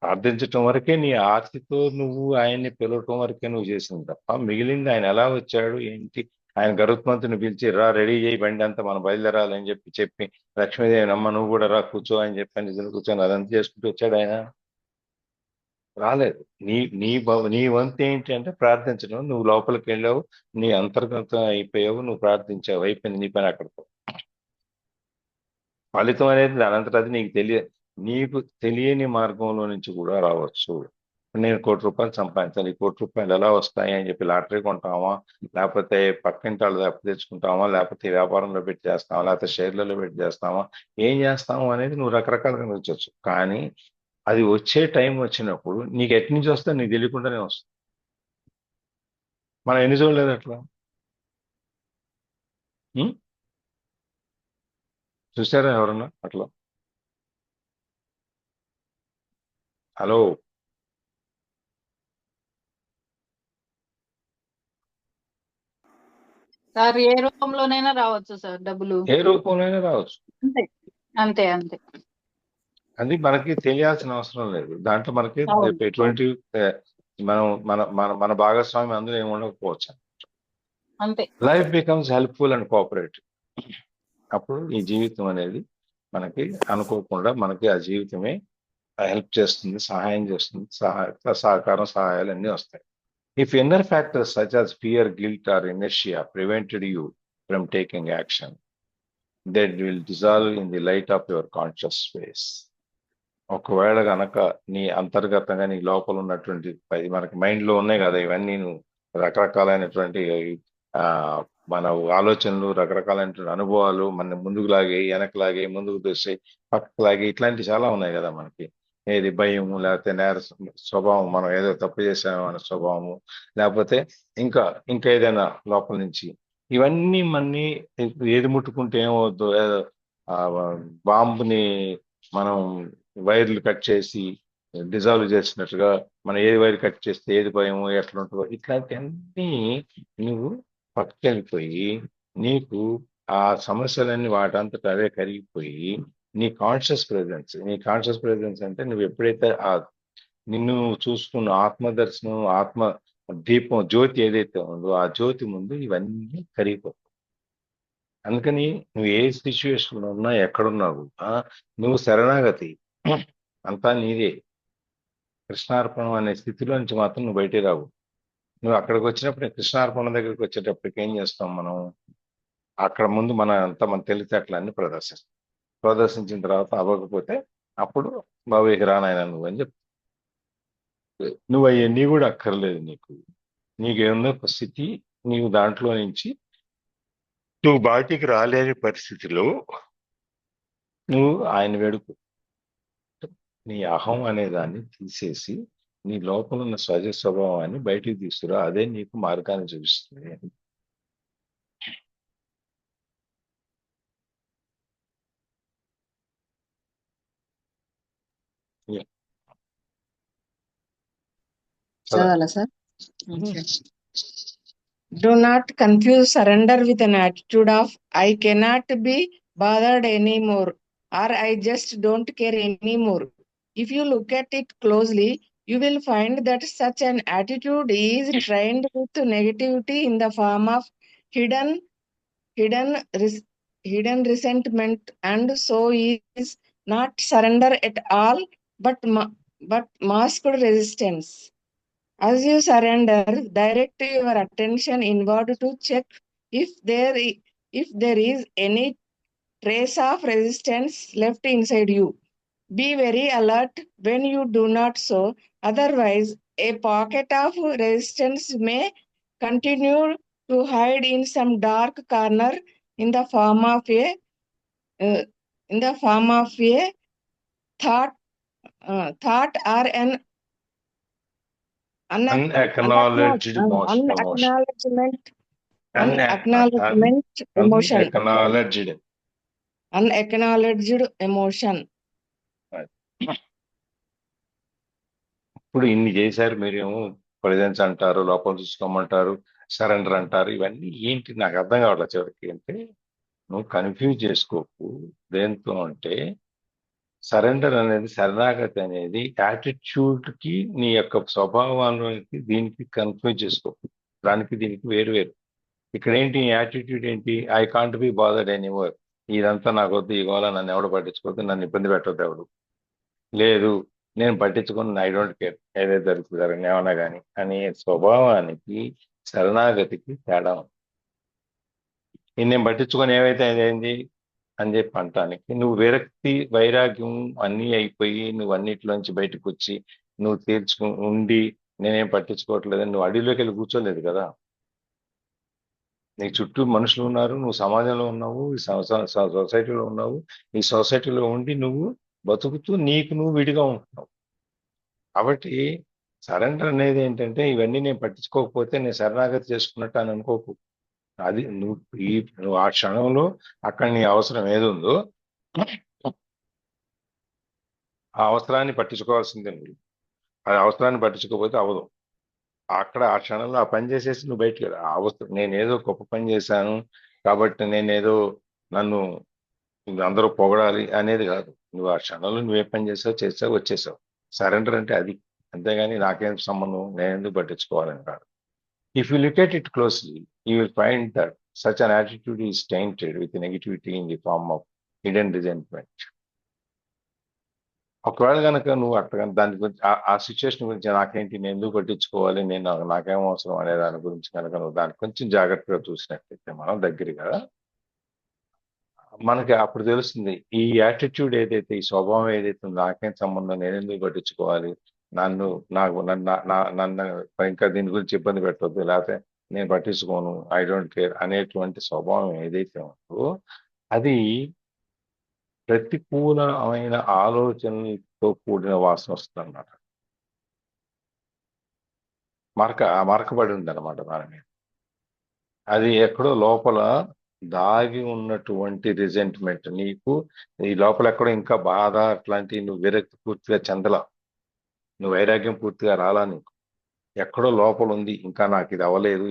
ప్రార్థించటం వరకే, నీ ఆర్తితో నువ్వు ఆయన్ని పిలవటం వరకే నువ్వు చేసింది తప్ప మిగిలింది ఆయన ఎలా వచ్చాడు ఏంటి, ఆయన గరుత్మంతుని పిలిచి రా రెడీ చేయి బండి అంతా మనం బయలుదేరాలని చెప్పి లక్ష్మీదేవి అమ్మ నువ్వు కూడా రా కూర్చో అని చెప్పి నిజంగా కూర్చొని అదంతా చేసుకుంటూ వచ్చాడు ఆయన. రాలేదు. నీ వంతు ఏంటి అంటే ప్రార్థించడం. నువ్వు లోపలికి వెళ్ళావు, నీ అంతర్గతం అయిపోయావు, నువ్వు ప్రార్థించావు, అయిపోయింది నీ పని అక్కడితో. ఫలితం అనేది దానంతట అది నీకు తెలియని మార్గంలో నుంచి కూడా రావచ్చు. నేను ₹1,00,00,000 సంపాదించాను, ఈ ₹1,00,00,000 ఎలా వస్తాయి అని చెప్పి లాటరీ కొంటామా, లేకపోతే పక్కింటి వాళ్ళు అప్పు తెచ్చుకుంటామా, లేకపోతే వ్యాపారంలో పెట్టి చేస్తామా, లేకపోతే షేర్లలో పెట్టి చేస్తామా, ఏం చేస్తాము అనేది నువ్వు రకరకాలుగా వచ్చచ్చు. కానీ అది వచ్చే టైం వచ్చినప్పుడు నీకు ఎటు నుంచి వస్తే నీకు తెలియకుండానే వస్తుంది. మనం ఎన్ని చూడలేదు అట్లా. ఉం? చూసారా ఎవరన్నా అట్లా? హలో, సార్ ఏ రూపంలోనైనా రావచ్చు సార్ డబ్బులు. ఏ రూపంలోనే రావచ్చు. అంతే అంతే అంతే. అది మనకి తెలియాల్సిన అవసరం లేదు. దాంట్లో మనకి అవును. ఎటువంటి మనం మన మన మన భాగస్వామ్యం అందులో ఏమి ఉండకపోవచ్చు. అంతే. Life becomes helpful and cooperative. అప్పుడు ఈ జీవితం అనేది మనకి అనుకోకుండా మనకి ఆ జీవితమే హెల్ప్ చేస్తుంది, సహాయం చేస్తుంది, సహకారం, సహాయాలు అన్నీ వస్తాయి. If inner factors such as fear, guilt, or inertia prevented you from taking action, that will dissolve in the light of your conscious space. ఒకవేళ గనక నీ అంతర్గతంగా నీ లోపల ఉన్నటువంటి మనకి మైండ్ లో ఉన్నాయి కదా ఇవన్నీ, రకరకాలైనటువంటి ఆ మన ఆలోచనలు, రకరకాలైనటువంటి అనుభవాలు మన ముందుకు లాగే, వెనక లాగే, ముందుకు దూసే, పక్కకు లాగే, ఇట్లాంటివి చాలా ఉన్నాయి కదా మనకి. ఏది భయము, లేకపోతే స్వభావం, మనం ఏదో తప్పు చేసాము అనే స్వభావము, లేకపోతే ఇంకా ఇంకా ఏదైనా లోపల నుంచి ఇవన్నీ మన్ని ఏది ముట్టుకుంటే ఏమవుద్దు, ఏదో బాంబుని మనం వైర్లు కట్ చేసి డిజాల్వ్ చేసినట్టుగా మనం ఏది వైర్ కట్ చేస్తే ఏది భయము ఎట్లా ఉంటుందో, ఇట్లాంటివన్నీ నువ్వు పక్కకెళ్ళిపోయి నీకు ఆ సమస్యలన్నీ వాటంతట అవే కరిగిపోయి నీ కాన్షియస్ ప్రెజెన్స్ అంటే నువ్వు ఎప్పుడైతే ఆ నిన్ను చూసుకున్న ఆత్మదర్శనం, ఆత్మ దీపం, జ్యోతి ఏదైతే ఉందో ఆ జ్యోతి ముందు ఇవన్నీ కరిగిపోతాయి. అందుకని నువ్వు ఏ సిచ్యువేషన్ లో ఉన్నా, ఎక్కడున్నావు, నువ్వు శరణాగతి, అంతా నీదే, కృష్ణార్పణం అనే స్థితిలో నుంచి మాత్రం నువ్వు బయటే రావు. నువ్వు అక్కడికి వచ్చినప్పుడు, కృష్ణార్పణ దగ్గరికి వచ్చేటప్పటికి ఏం చేస్తాం మనం, అక్కడ ముందు మన తెలివితేటలన్నీ ప్రదర్శించిన తర్వాత అవ్వకపోతే అప్పుడు బాబు ఇక రానాయన నువ్వు అని చెప్తా. నువ్వు అవన్నీ కూడా అక్కర్లేదు. నీకేముందో ఒక స్థితి, నీవు దాంట్లో నుంచి నువ్వు బయటికి రాలేని పరిస్థితిలో నువ్వు ఆయన వేడుకు, నీ అహం అనే దాన్ని తీసేసి నీ లోపల ఉన్న సహజ స్వభావాన్ని బయటికి తీసుకురా. అదే నీకు మార్గాన్ని చూపిస్తుంది. చదవాలా sir? Do not confuse surrender with an attitude of I cannot be bothered anymore or I just don't care anymore. If you look at it closely, you will find that such an attitude is trained with negativity in the form of hidden resentment, and so is not surrender at all, but masked resistance. As you surrender, direct your attention inward to check if there is any trace of resistance left inside you. Be very alert when you do not so. Otherwise, a pocket of resistance may continue to hide in some dark corner in the form of a thought or an Unacknowledged unacknowledged emotion. ఇప్పుడు ఇన్ని చేశారు మీరేమో, presence అంటారు, లోపల చూసుకోమంటారు, surrender అంటారు, ఇవన్నీ ఏంటి నాకు అర్థం కావట్లేదు చివరికి. అంటే నువ్వు కన్ఫ్యూజ్ చేసుకోకు దేంతో అంటే, సరెండర్ అనేది, శరణాగతి అనేది యాటిట్యూడ్ కి, నీ యొక్క స్వభావానికి దీనికి కన్ఫ్యూజ్ చేసుకోకు. దానికి దీనికి వేరు. ఇక్కడ ఏంటి యాటిట్యూడ్ ఏంటి, I can't be bothered anymore, ఇదంతా నాకు వద్దు, ఈ గోళ నన్ను ఎవడు పట్టించుకోవద్దు, నన్ను ఇబ్బంది పెట్టవద్దు ఎవడు, లేదు నేను పట్టించుకుని ఐ డోంట్ కేర్ ఏదైతే జరుగుతుందో ఏమన్నా కానీ అనే స్వభావానికి శరణాగతికి తేడా ఉంది. నేను పట్టించుకొని ఏవైతే అదేంది అని చెప్పి అంటానికి నువ్వు విరక్తి వైరాగ్యం అన్నీ అయిపోయి నువ్వు అన్నిటిలోంచి బయటకు వచ్చి నువ్వు ఉండి నేనేం పట్టించుకోవట్లేదని నువ్వు అడవిలోకి వెళ్ళి కూర్చోలేదు కదా. నీ చుట్టూ మనుషులు ఉన్నారు, నువ్వు సమాజంలో ఉన్నావు, సొసైటీలో ఉన్నావు. ఈ సొసైటీలో ఉండి నువ్వు బతుకుతూ నీకు నువ్వు విడిగా ఉంటున్నావు. కాబట్టి సరెండర్ అనేది ఏంటంటే ఇవన్నీ నేను పట్టించుకోకపోతే నేను శరణాగతి చేసుకున్నట్టు అని అనుకోకు. అది నువ్వు ఆ క్షణంలో అక్కడ నీ అవసరం ఏది ఉందో ఆ అవసరాన్ని పట్టించుకోవాల్సిందే. నువ్వు ఆ అవసరాన్ని పట్టించుకోకపోతే అవదు. అక్కడ ఆ క్షణంలో ఆ పని చేసేసి నువ్వు బయటికి అవసరం నేనేదో గొప్ప పని చేశాను కాబట్టి నేనేదో నన్ను అందరూ పొగడాలి అనేది కాదు. నువ్వు ఆ క్షణంలో నువ్వే పని చేసావు వచ్చేసావు. సరెండర్ అంటే అది. అంతేగాని నాకేం సంబంధం, నేను ఎందుకు పట్టించుకోవాలని కాదు. If you look at it closely, you will find that such an attitude is tainted with negativity in the form of hidden resentment. ఒకవేళ కనుక నువ్వు అక్కడ దాని గురించి ఆ సిచ్యువేషన్ గురించి నాకేంటి, నేను ఎందుకు పట్టించుకోవాలి, నాకేం అవసరం అనే దాని గురించి కనుక నువ్వు దాన్ని కొంచెం జాగ్రత్తగా చూసినట్లయితే మనం దగ్గరగా మనకి అప్పుడు తెలుస్తుంది ఈ యాటిట్యూడ్ ఏదైతే, ఈ స్వభావం ఏదైతే నాకేం సంబంధం, నేను ఎందుకు పట్టించుకోవాలి, నన్ను ఇంకా దీని గురించి ఇబ్బంది పెట్టవద్దు, లేకపోతే నేను పట్టించుకోను, ఐ డోంట్ కేర్ అనేటువంటి స్వభావం ఏదైతే ఉందో అది ప్రతికూలమైన ఆలోచనలతో కూడిన వాసన వస్తుంది అన్నమాట. మరకబడి ఉంది అనమాట దాని మీద. అది ఎక్కడో లోపల దాగి ఉన్నటువంటి రిజెంట్మెంట్, నీకు ఈ లోపల ఎక్కడో ఇంకా బాధ అట్లాంటి, నువ్వు విరక్తి పూర్తిగా చెందలా, నువ్వు వైరాగ్యం పూర్తిగా రాలా, నీకు ఎక్కడో లోపల ఉంది, ఇంకా నాకు ఇది అవ్వలేదు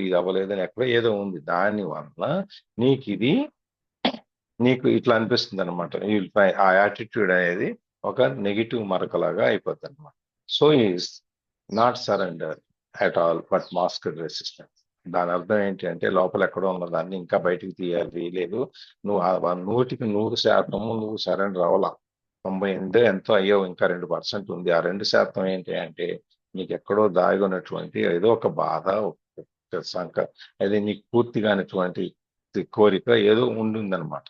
అని ఎక్కడో ఏదో ఉంది. దాని వల్ల నీకు ఇట్లా అనిపిస్తుంది అనమాట. ఆ యాటిట్యూడ్ అనేది ఒక నెగిటివ్ మరకలాగా అయిపోతుంది అనమాట. So is not surrender at all but masked resistance. దాని అర్థం ఏంటి అంటే లోపల ఎక్కడో ఉన్న దాన్ని ఇంకా బయటికి తీయాలి, లేదు నువ్వు 100% నువ్వు సరెండర్ అవ్వాలా. 98 ఎంతో అయ్యావు, ఇంకా 2% ఉంది. ఆ 2% ఏంటి అంటే నీకు ఎక్కడో దాగి ఉన్నటువంటి ఏదో ఒక బాధ, అది నీకు పూర్తిగానటువంటి కోరిక ఏదో ఉండిందనమాట.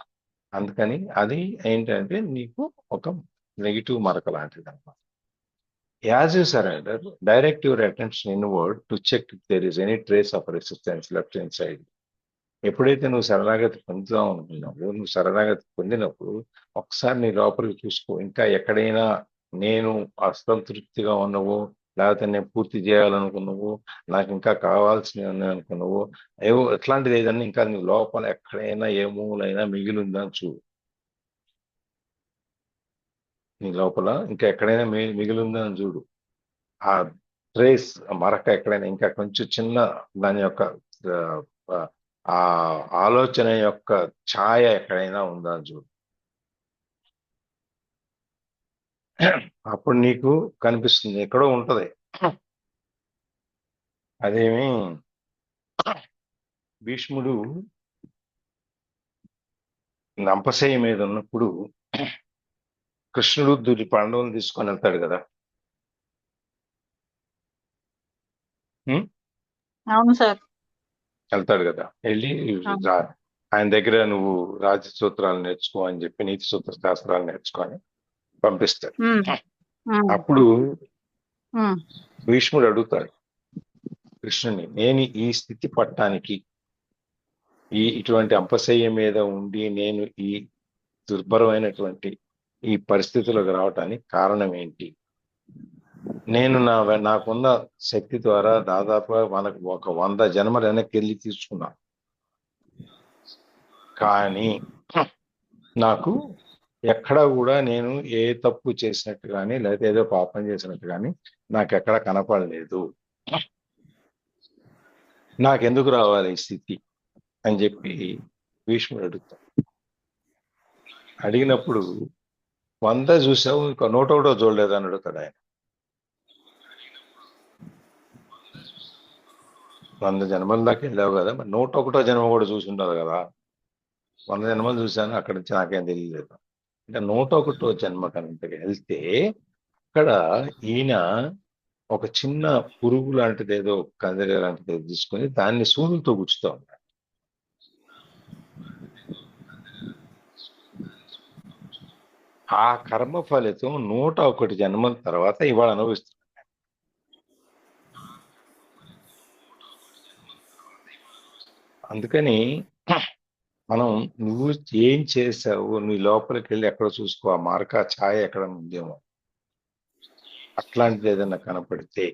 అందుకని అది ఏంటంటే నీకు ఒక నెగిటివ్ మరక లాంటిది అనమాట. As you surrender, direct your attention inward to check if there is any trace of resistance left inside. ఎప్పుడైతే నువ్వు శరణాగతి పొందుదాం అనుకున్నావు, నువ్వు శరణాగతి పొందినప్పుడు ఒకసారి నీ లోపలికి చూసుకో, ఇంకా ఎక్కడైనా నేను అసంతృప్తిగా ఉన్నవు, లేకపోతే నేను పూర్తి చేయాలనుకున్నావు, నాకు ఇంకా కావాల్సినవి ఉన్నాయి అనుకున్నావు, ఏవో ఎట్లాంటిది ఏదన్నా ఇంకా నీ లోపల ఎక్కడైనా ఏ మూలైనా మిగిలి ఉందని చూడు. నీ లోపల ఇంకా ఎక్కడైనా మిగిలి ఉందని చూడు. ఆ ట్రేస్ మరక ఎక్కడైనా ఇంకా కొంచెం చిన్న దాని యొక్క ఆ ఆలోచన యొక్క ఛాయ ఎక్కడైనా ఉందా చూడు. అప్పుడు నీకు కనిపిస్తుంది ఎక్కడో ఉంటది. అదేమి భీష్ముడు నంపశయ్య మీద ఉన్నప్పుడు కృష్ణుడు పాండవులను తీసుకొని వెళ్తాడు కదా. అవును సార్. వెళ్తాడు కదా, వెళ్ళి ఆయన దగ్గర నువ్వు రాజ సూత్రాలు నేర్చుకో అని చెప్పి నీతి సూత్ర శాస్త్రాలు నేర్చుకొని పంపిస్తాడు. అప్పుడు భీష్ముడు అడుగుతాడు కృష్ణుని, నేను ఈ స్థితి పట్టడానికి, ఇటువంటి అంపశయ్య మీద ఉండి నేను ఈ దుర్భరమైనటువంటి ఈ పరిస్థితులకు రావటానికి కారణం ఏంటి? నేను నాకున్న శక్తి ద్వారా దాదాపుగా మనకు ఒక 100 జన్మలు వెనక్కి వెళ్ళి తీసుకున్నాను, కానీ నాకు ఎక్కడ కూడా నేను ఏ తప్పు చేసినట్టు కానీ లేకపోతే ఏదో పాపం చేసినట్టు కానీ నాకు ఎక్కడ కనపడలేదు. నాకెందుకు రావాలి ఈ స్థితి అని చెప్పి భీష్ముడు అడుగుతాడు. అడిగినప్పుడు 100 చూసావు, ఇంకా 101 చూడలేదు అని అడుగుతాడు ఆయన. 100 జన్మల దాకా వెళ్ళావు కదా, మరి 101వ జన్మ కూడా చూసి ఉండదు కదా. 100 జన్మలు చూశాను, అక్కడి నుంచి నాకేం తెలియలేదు అంటే 101వ జన్మ కనుక వెళ్తే ఇక్కడ ఈయన ఒక చిన్న పురుగు లాంటిది ఏదో కందరి లాంటిది ఏదో తీసుకొని దాన్ని సూదులతో గుచ్చుతా ఉన్నాడు. ఆ కర్మ ఫలితం 101 జన్మల తర్వాత ఇవాళ అనుభవిస్తుంది. అందుకని మనం నువ్వు ఏం చేసావు, నీ లోపలికి వెళ్ళి ఎక్కడ చూసుకో, ఆ మార్క ఛాయ ఎక్కడ ఉందేమో, అట్లాంటిది ఏదైనా కనపడితే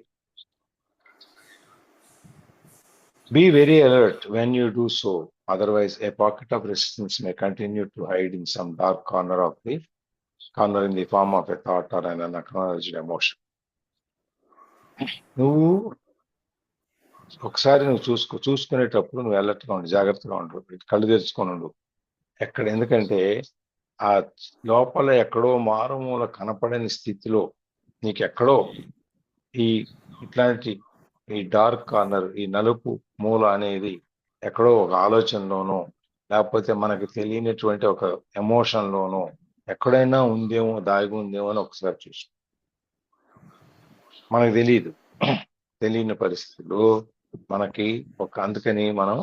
be very alert when you do so. Otherwise, a pocket of resistance may continue to hide in some dark corner in the form of a thought or an unacknowledged emotion. నువ్వు ఒకసారి నువ్వు చూసుకునేటప్పుడు నువ్వు అలర్ట్గా ఉండు, జాగ్రత్తగా ఉండు, కళ్ళు తెరుచుకొని ఉండు. ఎందుకంటే ఆ లోపల ఎక్కడో మారుమూల కనపడని స్థితిలో నీకు ఎక్కడో ఇట్లాంటి ఈ డార్క్ కార్నర్, ఈ నలుపు మూల అనేది ఎక్కడో ఒక ఆలోచనలోనో లేకపోతే మనకి తెలియనటువంటి ఒక ఎమోషన్లోనో ఎక్కడైనా ఉందేమో, దాగి ఉందేమో అని ఒకసారి చూసు. మనకు తెలియని పరిస్థితుల్లో మనకి అందుకని మనం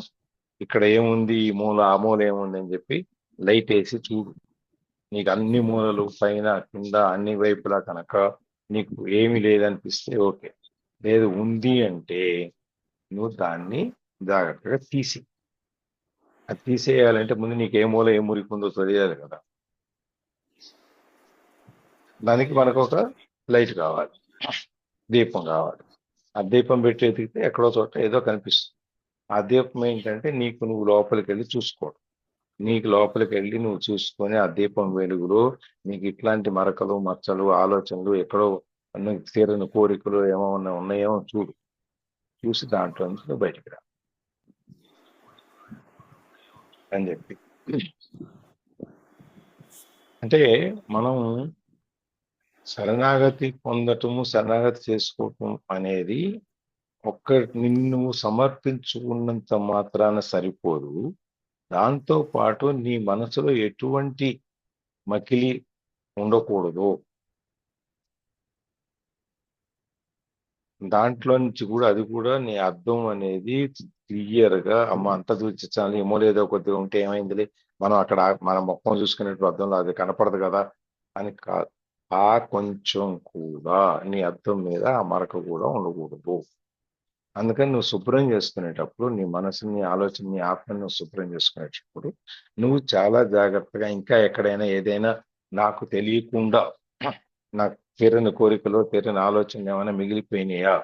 ఇక్కడ ఏముంది, ఈ మూల ఆ మూల ఏముంది అని చెప్పి లైట్ వేసి చూడు. నీకు అన్ని మూలలు పైన కింద అన్ని వైపులా కనుక నీకు ఏమి లేదనిపిస్తే ఓకే, లేదు ఉంది అంటే నువ్వు దాన్ని జాగ్రత్తగా అది తీసేయాలంటే ముందు నీకు ఏ మూల ఏ మురికి ఉందో తెలియాలి కదా. దానికి మనకు ఒక లైట్ కావాలి, దీపం కావాలి. ఆ దీపం పెట్టి ఎతికితే ఎక్కడో చోట ఏదో కనిపిస్తుంది. ఆ దీపం ఏంటంటే నువ్వు లోపలికి వెళ్ళి చూసుకోవడం. నీకు లోపలికి వెళ్ళి నువ్వు చూసుకొని ఆ దీపం వెలుగులో నీకు ఇట్లాంటి మరకలు, మచ్చలు, ఆలోచనలు, ఎక్కడో తీరని కోరికలు ఏమన్నా ఉన్నాయేమో చూసి దాంట్లో నుంచి నువ్వు బయటికి రా అని చెప్పి. అంటే మనం శరణాగతి పొందటము, శరణాగతి చేసుకోవటం అనేది నిన్ను సమర్పించుకున్నంత మాత్రాన సరిపోదు. దాంతో పాటు నీ మనసులో ఎటువంటి మకిలి ఉండకూడదు. దాంట్లో నుంచి కూడా అది కూడా నీ అర్థం అనేది క్లియర్ గా అమ్మ అంత చూపించాలి, ఏమో లేదో కొద్దిగా ఉంటే ఏమైందిలే, మనం అక్కడ మన మొక్కం చూసుకునేట్టు అర్థంలో అది కనపడదు కదా అని కాదు. ఆ కొంచెం కూడా నీ అర్థం మీద ఆ మరక కూడా ఉండకూడదు. అందుకని నువ్వు శుభ్రం చేసుకునేటప్పుడు నీ మనసుని, ఆలోచన, నీ ఆత్మని నువ్వు శుభ్రం చేసుకునేటప్పుడు నువ్వు చాలా జాగ్రత్తగా ఇంకా ఎక్కడైనా ఏదైనా నాకు తెలియకుండా నాకు తీరని కోరికలో తీరని ఆలోచనలు ఏమైనా మిగిలిపోయినాయా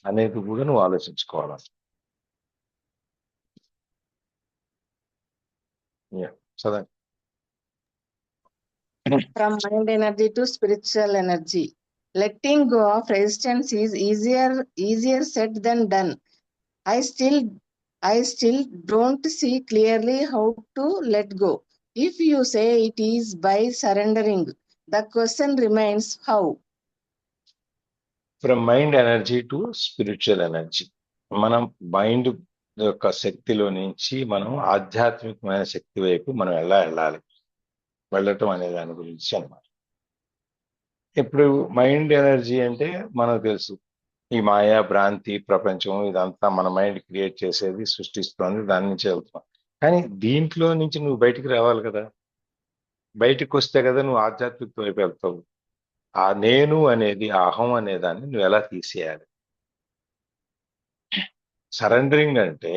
అనేది కూడా నువ్వు ఆలోచించుకోవాలి. చదవండి. From mind energy to spiritual energy. Letting go of resistance is easier said than done. I still don't see clearly how to let go. If you say it is by surrendering, the question remains how. From mind energy to spiritual energy. మనం mind యొక్క శక్తిలో నుంచి మనం ఆధ్యాత్మికమైన శక్తి వైపు మనం ఎలా వెళ్ళటం అనే దాని గురించి అన్నమాట. ఇప్పుడు మైండ్ ఎనర్జీ అంటే మనకు తెలుసు, ఈ మాయా, భ్రాంతి, ప్రపంచం ఇదంతా మన మైండ్ క్రియేట్ చేసేది, సృష్టిస్తుంది, దాని నుంచి వెళ్తున్నాం. కానీ దీంట్లో నుంచి నువ్వు బయటికి రావాలి కదా. బయటకు వస్తే కదా నువ్వు ఆధ్యాత్మిక వైపు వెళ్తావు. ఆ నేను అనేది, ఆ అహం అనే దాన్ని నువ్వు ఎలా తీసేయాలి. సరెండరింగ్ అంటే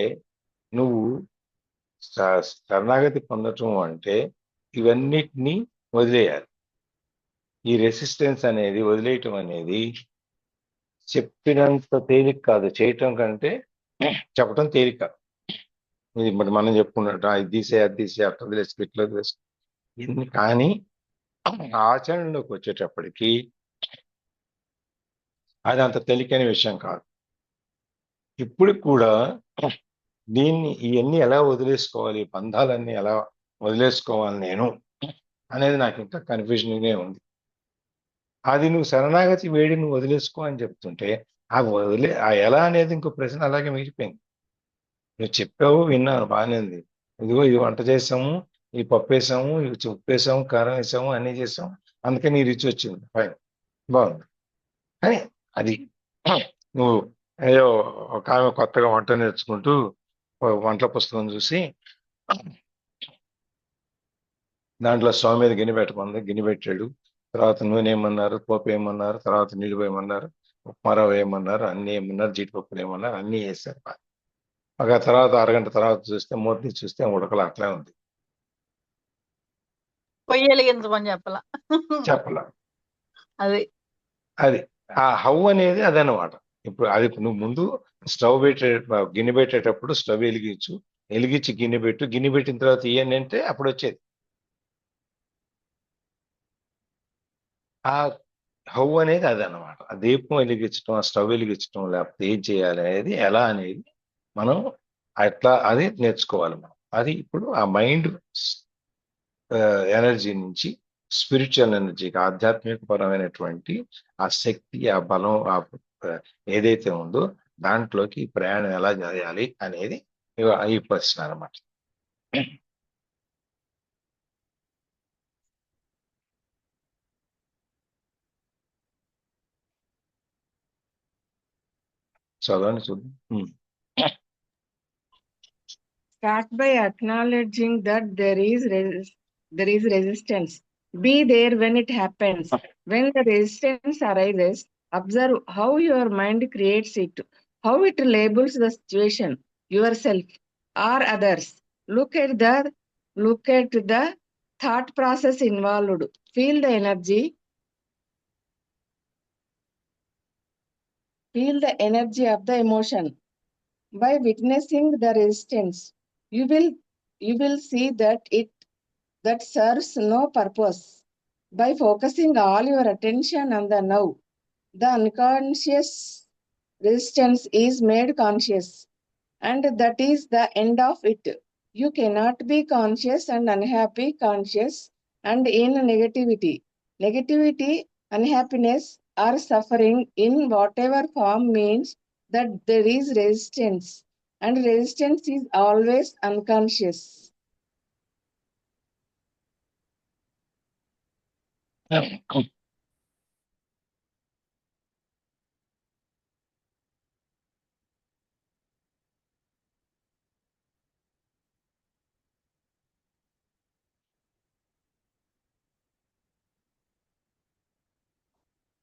నువ్వు శరణాగతి పొందటం అంటే ఇవన్నిటినీ వదిలేయాలి. ఈ రెసిస్టెన్స్ అనేది వదిలేయటం అనేది చెప్పినంత తేలిక కాదు. చేయటం కంటే చెప్పటం తేలిక. ఇది మనం చెప్పుకున్నట్టు ఇది తీసే, అది తీసే, అట్లా వదిలేసి, ఇట్లా వదిలేసి, కానీ ఆచరణలోకి వచ్చేటప్పటికి అది అంత తేలికైన విషయం కాదు. ఇప్పుడు కూడా ఇవన్నీ ఎలా వదిలేసుకోవాలి, బంధాలన్నీ ఎలా వదిలేసుకోవాలి నేను అనేది నాకు ఇంకా కన్ఫ్యూజన్గానే ఉంది. అది నువ్వు శరణాగతి వేడి నువ్వు వదిలేసుకో అని చెప్తుంటే ఆ ఎలా అనేది ఇంకో ప్రశ్న అలాగే మిగిలిపోయింది. నువ్వు చెప్పావు, విన్నాను, బాగానే ఉంది. ఇదిగో ఇది వంట చేసాము, ఈ పప్పు వేసాము, ఇది ఉప్పు వేసాము, కారం వేసాము, అన్నీ చేసాము, అందుకని ఈ రుచి వచ్చింది, ఫైన్, బాగుంది. కానీ అది నువ్వు ఏదో ఒక ఆమె కొత్తగా వంట నేర్చుకుంటూ వంటల పుస్తకం చూసి దాంట్లో స్టవ్ మీద గిన్నె పెట్టమంది, గిన్నె పెట్టాడు. తర్వాత నూనె ఏమన్నారు, పోపు ఏమన్నారు, తర్వాత నీళ్ళు వేయమన్నారు, ఉప్మా రవ్వ వేయమన్నారు, అన్ని ఏమన్నారు, జీడిపప్పులు ఏమన్నారు, అన్ని వేసారు. ఒక తర్వాత అరగంట తర్వాత చూస్తే మూర్తి చూస్తే ఉడకలు అట్లే ఉంది. పొయ్యి వెలిగించమని చెప్పలా. చెప్పలా. అది అది ఆ హౌ అనేది అదనమాట. ఇప్పుడు అది నువ్వు ముందు స్టవ్ గిన్నె పెట్టేటప్పుడు స్టవ్ వెలిగించి గిన్నె పెట్టిన తర్వాత ఇవన్నీ అంటే అప్పుడు వచ్చేది. ఆ హౌ అనేది అదనమాట. ఆ దీపం వెలిగించడం, ఆ స్టవ్ వెలిగించడం, లేకపోతే ఏం చేయాలి అనేది ఎలా అనేది మనం అట్లా అది నేర్చుకోవాలి మనం. అది ఇప్పుడు ఆ మైండ్ ఎనర్జీ నుంచి స్పిరిచువల్ ఎనర్జీకి, ఆధ్యాత్మిక పరమైనటువంటి ఆ శక్తి, ఆ బలం, ఏదైతే ఉందో దాంట్లోకి ఈ ప్రయాణం ఎలా చేయాలి అనేది ఈ ప్రశ్న అనమాట. చదవండి చూద్దాం. Start by acknowledging that there is resistance. Be there when it happens. When the resistance arises, observe how your mind creates it, how it labels the situation, yourself or others. Look at the thought process involved. Feel the energy. Feel the energy of the emotion. By witnessing the resistance, you will see that serves no purpose. By focusing all your attention on the now, the unconscious resistance is made conscious, and that is the end of it. You cannot be conscious and unhappy, conscious and in negativity. Negativity, unhappiness, or suffering in whatever form means that there is resistance, and resistance is always unconscious.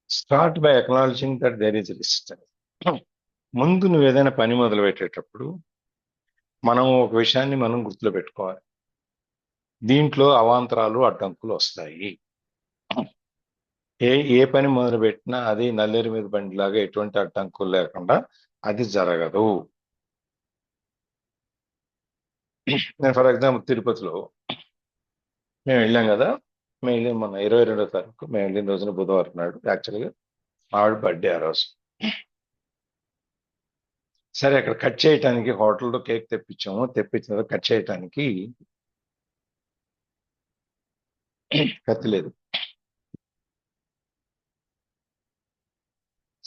Start by acknowledging that there is resistance. ముందు నువ్వు ఏదైనా పని మొదలు పెట్టేటప్పుడు మనం ఒక విషయాన్ని మనం గుర్తులో పెట్టుకోవాలి. దీంట్లో అవాంతరాలు, అడ్డంకులు వస్తాయి. ఏ పని మొదలు పెట్టినా అది నల్లేరు మీద బండిలాగా ఎటువంటి అడ్డంకులు లేకుండా అది జరగదు. నేను ఫర్ ఎగ్జాంపుల్ తిరుపతిలో మేము వెళ్ళాం కదా, మేము వెళ్ళిన మొన్న 22వ తారీఖు మేము వెళ్ళిన రోజున బుధవారం నాడు, యాక్చువల్గా ఆవిడ బర్త్డే ఆ రోజు. సరే అక్కడ కట్ చేయటానికి హోటల్లో కేక్ తెప్పించాము. తెప్పించిన తర్వాత కట్ చేయటానికి కత్తి లేదు.